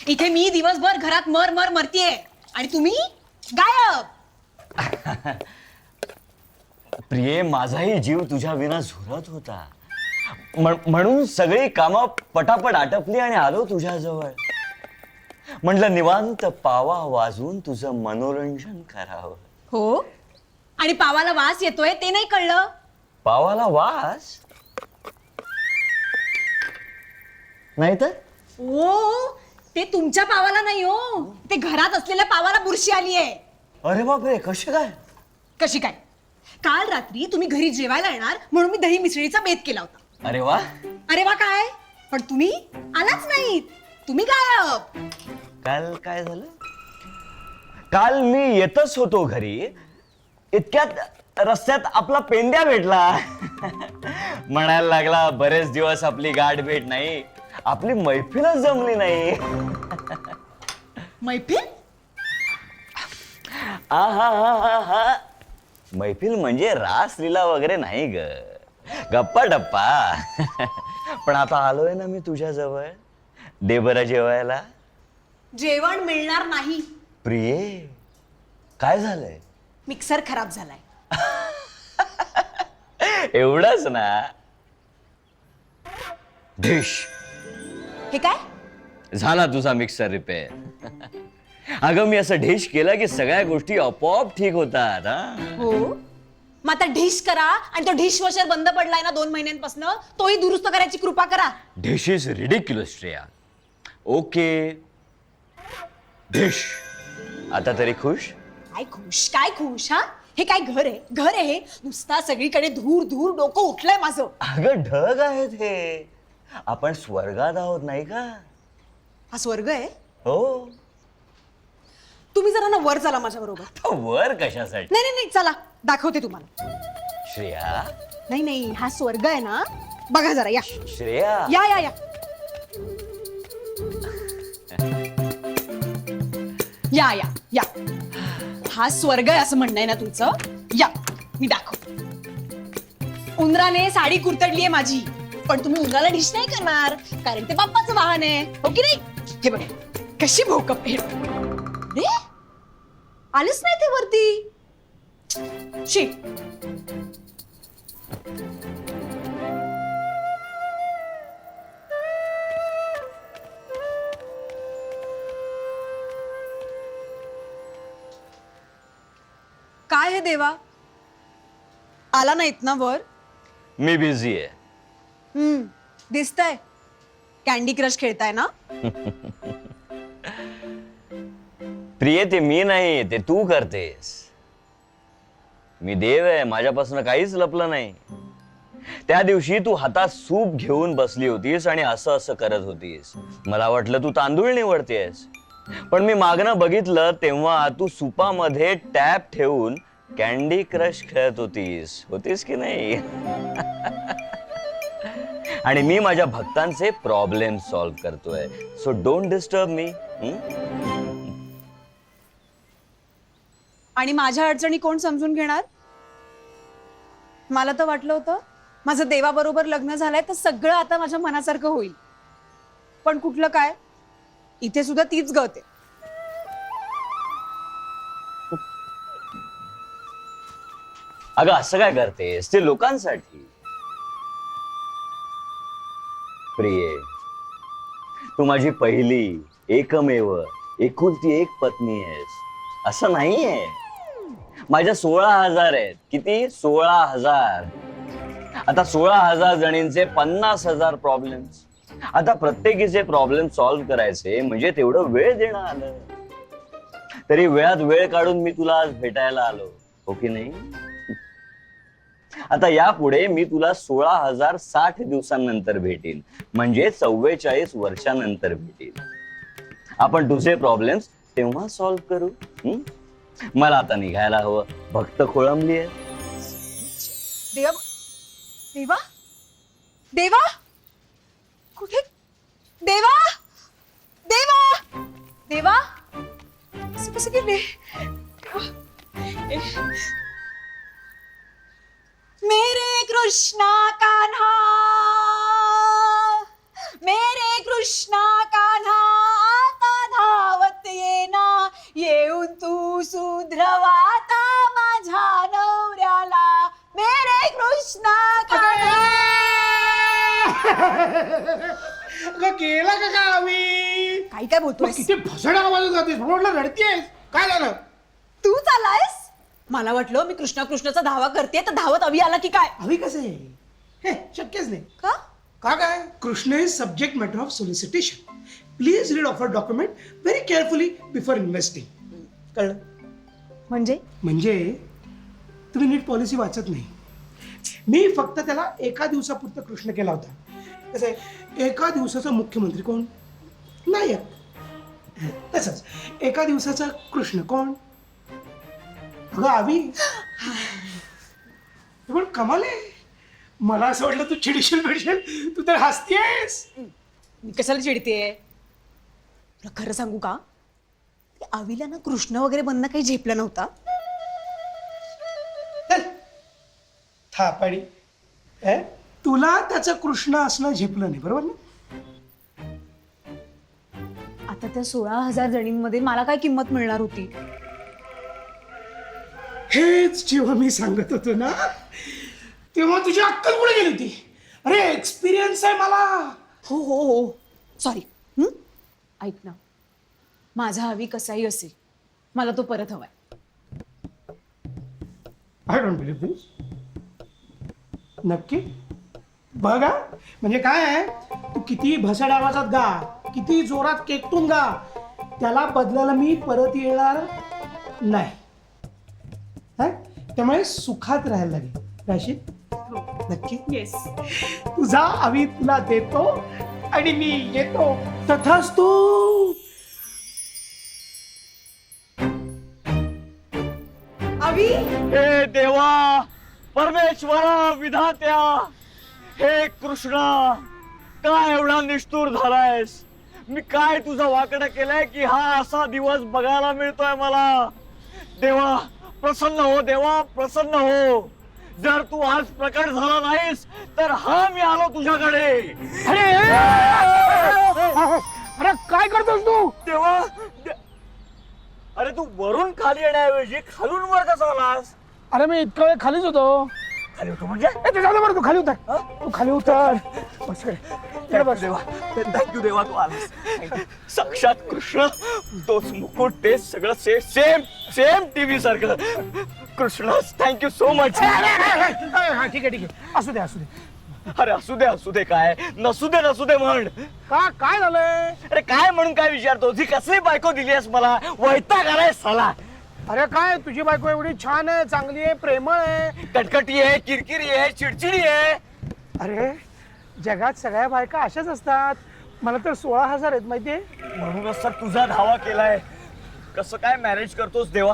इथे मी दिवसभर घरात मरतीये आणि तुम्ही गायब. प्रिये, माझाही जीव तुझ्या विना झुरत होता. म्हणून सगळी कामं पटापट आटपली आणि आलो तुझ्याजवळ. म्हटलं निवांत पावा वाजवून तुझं मनोरंजन करावं. हो, आणि पावाला वास येतोय ते नाही कळलं? पावाला वास नाही तर? ओ, ते तुमच्या पावाला नाही हो, ते घरात असलेल्या पावाला बुरशी आली आहे. अरे बापरे, कशी काय? कशी काय? काल रात्री तुम्ही घरी जेवायला येणार म्हणून मी दही मिसळीचा बेत केला होता. अरे वा. अरे वा काय? पण तुम्ही आलाच नाहीत. तुम्ही गायब. काल काय झालं? काल मी येतच होतो घरी, इतक्यात रस्त्यात आपला पेंड्या भेटला. म्हणायला लागला बरेच दिवस आपली गाठ भेट नाही, आपली मैफिलच जमली नाही. मैफिल? आहा, मैफिल म्हणजे रासलीला वगैरे नाही ग, गप्पा टप्पा. पण आता आलोय ना मी तुझ्या जवळ, दे बरं जेवायला. जेवण मिळणार नाही. प्रिये, काय झालंय? मिक्सर खराब झालाय. एवढंच ना? डिश हे काय? झाला तुझा मिक्सर रिपेअर. अगं मी असं ढिश केलं की सगळ्या गोष्टी आपोआप ठीक होतात. हो, मग आता डिश करा आणि तो डिश वॉशर बंद पडलाय ना 2 महिन्यांपासून, तोही दुरुस्त करायची कृपा करा. Dish is ridiculous Shreya. Okay dish. आता तरी खुश? काय खुश हा? हे काय घर आहे हे? नुसता सगळीकडे धूर धूर, डोकं उठलंय माझं. अगं ढग आहेत हे. आपण स्वर्गात आहोत नाही का? हा स्वर्ग आहे? हो. तुम्ही जरा ना वर चला माझ्या बरोबर. तो वर कशासाठी? नाही चला, दाखवते तुम्हाला. श्रेया, नाही हा स्वर्ग आहे ना, बघा जरा. या श्रेया, या या या या. हा स्वर्ग आहे असं म्हणणं आहे ना तुमचं? या, मी दाखव. उंदराने साडी कुरतडली आहे माझी, पण तुम्ही उंदराला डिश नाही करणार, कारण ते बाप्पाचं वाहन आहे, हो की नाही? हे बघ कशी भोकप. आलीच नाही ते वरती. शी. काय हे देवा, आला नाहीत ना वर? मी बिझी आहे. दिसतंय. कॅन्डी क्रश खेळताय ना? प्रिय, ते मी नाही, ते तू करतेस. मी देव आहे, माझ्यापासून काहीच लपलं नाही. त्या दिवशी तू हातात सूप घेऊन बसली होतीस आणि असं असं करत होतीस. मला वाटलं तू तांदूळ निवडतेस, पण मी मागणं बघितलं तेव्हा तू सुपामध्ये टॅप ठेवून कॅन्डी क्रश खेळत होतीस की नाही? आणि मी माझ्या भक्तांचे प्रॉब्लेम सॉल्व्ह करतोय, सो डोंट डिस्टर्ब मी. आणि माझ्या अडचणी कोण समजून घेणार? मला तर वाटलं होतं माझं देवाबरोबर लग्न झालंय तर सगळं आता माझ्या मनासारखं होईल, पण कुठलं काय, इथे सुद्धा तीच गत आहे. अगं असं काय करतेस? ते लोकांसाठी. प्रिये, तू माझी पहिली, एकमेव, एकुलती एक पत्नी आहेस. असं नाहीये. माझ्या 16,000 आहेत. किती? 16,000. आता 16,000 जणींचे 50,000 प्रॉब्लेम्स. आता प्रत्येकीचे प्रॉब्लेम सॉल्व्ह करायचे म्हणजे तेवढं वेळ देणं आलं. तरी वेळात वेळ काढून मी तुला आज भेटायला आलो, हो की नाही? आता यापुढे मी तुला 16,060 दिवसांनंतर भेटीन, म्हणजे 44 वर्षानंतर भेटीन. आपण तुझे प्रॉब्लेम्स तेव्हा सॉल्व्ह करू. मला आता निघायला हवं, भक्त खोळंबली आहे. देवा देवा देवा कुठे? देवा देवा देवा असं कसं गेले? मेरे कृष्णा कान्हा, मेरे कृष्णा कान्हा, आता धावत येना, येऊन तू सुधरवाता माझ्या नवऱ्याला. मेरे कृष्णा कान्हा. केला का गावी? काय बोलतोय? किती भसड आवाज जातेस, म्हटलं रडतेस. काय झालं? तू चालायस? मला वाटलं मी कृष्णा कृष्णाचा धावा करते तर धावत अवी आला की काय. अवी कसे? हे शक्यच नाही. का? का काय? कृष्ण is subject matter of solicitation. Please read offer document very carefully before investing. कळलं? म्हणजे तुम्ही नीट पॉलिसी वाचत नाही. मी फक्त त्याला एका दिवसापुरतं कृष्ण केला होता. कसं आहे, एका दिवसाचा मुख्यमंत्री कोण? नायक. तसंच एका दिवसाचा कृष्ण कोण? अगं आवी. पण कमाल आहे, मला असं वाटलं तू चिडशील बिडशील, तू तर हसतीयस. मी कशाला चिडतेय? तुला खरं सांगू का, आवीला ना कृष्ण वगैरे बनणं काही झेपलं नव्हता. थापाडी, तुला त्याचं कृष्ण असणं झेपलं नाही, बरोबर ना? आता त्या 16,000 जणींमध्ये मला काय किंमत मिळणार होती? हेच जेव्हा मी सांगत होतो ना, तेव्हा तुझी अक्कल कुठे गेली होती? अरे एक्सपिरियन्स आहे मला. हो हो हो, सॉरी. ऐक ना, माझा आवी कसाही असेल, मला तो परत हवाय. आय डोंट बिलीव्ह दिस. नक्की बघा, म्हणजे काय आहे, तू किती भसड आवाजात गा, किती जोरात केकटून गा, त्याला बदलायला मी परत येणार नाही. त्यामुळे सुखात राहायला लागेल. राशील नक्की? येस. तुझा आवी तुला देतो आणि मी येतो. तथास्तु. आवी, हे देवा, परमेश्वरा, विधात्या, हे कृष्णा, काय एवढा निष्ठुर झालायस? मी काय तुझा वाकडा केलाय की हा असा दिवस बघायला मिळतोय मला? देवा प्रसन्न हो, देवा प्रसन्न हो. जर तू आज प्रकट झाला नाहीस तर हा मी आलो तुझ्याकडे. अरे काय करतोस तू? देवा, अरे तू वरून खाली येण्याऐवजी खालून वर कसा आलास? अरे मी इतका वेळ खालीच होतो. खाली होतो म्हणजे? जाऊ बरं, तू खाली उतर. तू खाली उतर. बस बस. देवा, थँक्यू देवा, तू आलास. साक्षात कृष्ण, तोच मुकुट, तेच सगळं सेम सेम टीव्ही सारखं. Krishna, thank you so much. ठीक आहे. असू दे. अरे असू दे काय, नसू दे म्हण. काय झालंय? अरे काय म्हणून काय विचारतो? ही कसली बायको दिली आहेस मला? वैताग आलाय साला. अरे काय, तुझी बायको एवढी छान आहे, चांगली आहे, प्रेमळ आहे, कटकटी आहे, किरकिरी आहे, चिडचिडी आहे. अरे जगात सगळ्या बायका अशाच असतात. मला तर 16,000 आहेत माहितीये. म्हणूनच तर तुझा धावा केलाय. कसं काय मॅनेज करतोस देवा?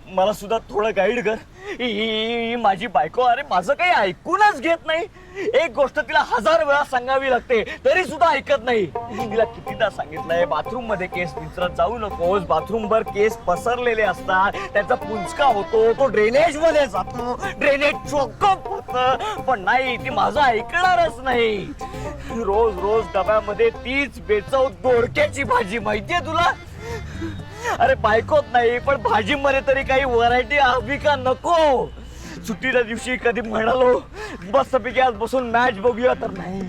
मला सुद्धा थोडं गाईड कर. ही माझी बायको, अरे माझं काही ऐकूनच घेत नाही. एक गोष्ट तिला 1000 वेळा सांगावी लागते तरी सुद्धा ऐकत नाही. तिला कितीदा सांगितलंय बाथरूम मध्ये केस विचारत जाऊ नकोस, बाथरूम वर केस पसरलेले असतात, त्याचा पुंचका होतो, तो ड्रेनेज मध्ये जातो, ड्रेनेज चोकअप होतं. पण नाही, ती माझं ऐकणारच नाही. रोज डब्यामध्ये तीच बेचव दोडक्याची भाजी, माहितीये तुला? अरे बायकोत नाही पण भाजीमध्ये तरी काही व्हरायटी हवी का नको? सुट्टीच्या दिवशी कधी म्हणालो मस्तपैकी आज बसून मॅच बघूया, तर नाही.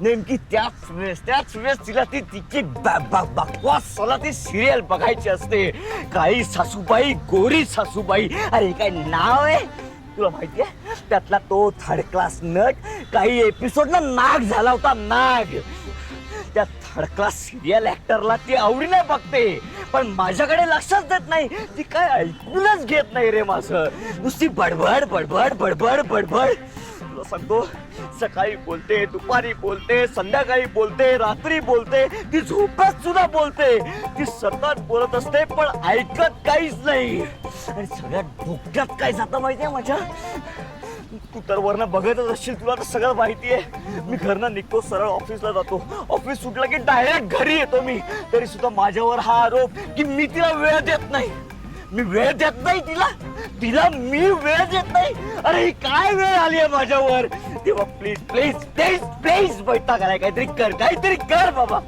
नेमकी त्याच वेळेस तिला तिची बकवास ती सिरियल बघायची असते. काही सासूबाई, गोरी सासूबाई. अरे काय नाव आहे तुला माहितीये? त्यातला तो 3rd क्लास नट काही एपिसोड ना नाग झाला होता, नाग. त्या 3rd क्लास सिरियल ऍक्टरला ती आवडीने बघते, पण माझ्याकडे लक्षच देत नाही. ती काय ऐकूनच घेत नाही रे माझं. नुसती बडबड. तुला सांगतो, सकाळी बोलते, दुपारी बोलते, संध्याकाळी बोलते, रात्री बोलते, ती झोपत सुद्धा बोलते. ती सतत बोलत असते पण ऐकत काहीच नाही. आणि सगळ्यात डोक्यात काय जातं माहितीये माझ्या? तू तर वरनं बघतच असशील, तुला तर सगळं माहितीये. मी घरनं निघतो, सरळ ऑफिसला जातो. ऑफिस सुटलं की डायरेक्ट घरी येतो मी. तरी सुद्धा माझ्यावर हा आरोप की मी तिला वेळ देत नाही. मी वेळ देत नाही तिला मी वेळ देत नाही. अरे ही काय वेळ आली आहे माझ्यावर? तेव्हा प्लीज वैताग आलाय. काहीतरी कर बाबा.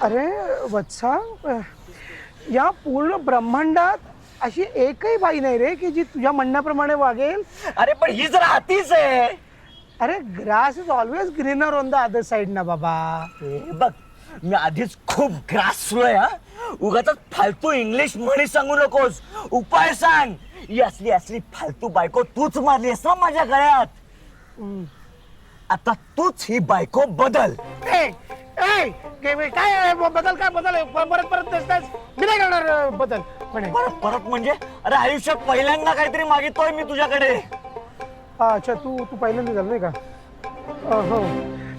अरे वत्सा, या पूर्ण ब्रह्मांडात अशी एकही बाई नाही रे की जी तुझ्या म्हणण्याप्रमाणे वागेल. अरे पण ही जरा हातीच आहे. अरे grass is always greener on the other side ना बाबा. बघ, मी आधीच खूप ग्रासलोय. उगाच फालतू इंग्लिश म्हणी सांगू नकोस, उपाय सांग. ही असली फालतू बायको तूच मारलीस ना माझ्या गळ्यात. आता तूच ही बायको बदल. काय बदल? काय बदल? परत तेच मी नाही करणार बदल. परत म्हणजे? अरे आयुष्यात पहिल्यांदा काहीतरी मागितोय मी तुझ्याकडे. अच्छा, तू पहिल्यांदा झालं नाही का? हो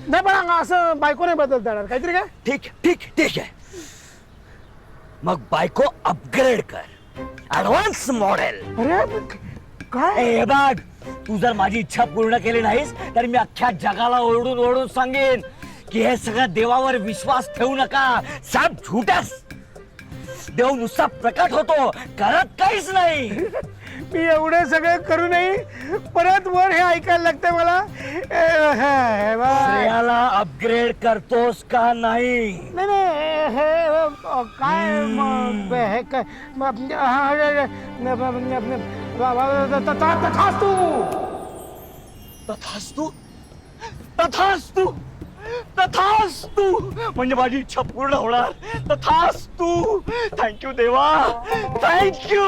नाही, पण असं बायको नाही बदलता येणार काहीतरी. काय ठीक आहे. मग बायको अपग्रेड कर, ऍडव्हान्स मॉडेल. अरे काय हे बघ, तू जर माझी इच्छा पूर्ण केली नाहीस तर मी अख्ख्या जगाला ओरडून ओरडून सांगेन की हे सगळं देवावर विश्वास ठेवू नका, सब झुटस. देव नुसता प्रकट होतो, करत काहीच नाही. मी एवढे सगळे करूनही परत वर हे ऐकायला लागतंय मला. हे बघ. श्रेयाला अपग्रेड करतोस का नाही? नाही नाही हे काय हे काय तथास्तु. तथास्तु तथास्तु तथास्तु म्हणजे माझी इच्छा पूर्ण होणार. तथास्तु. थँक्यू देवा, थँक्यू.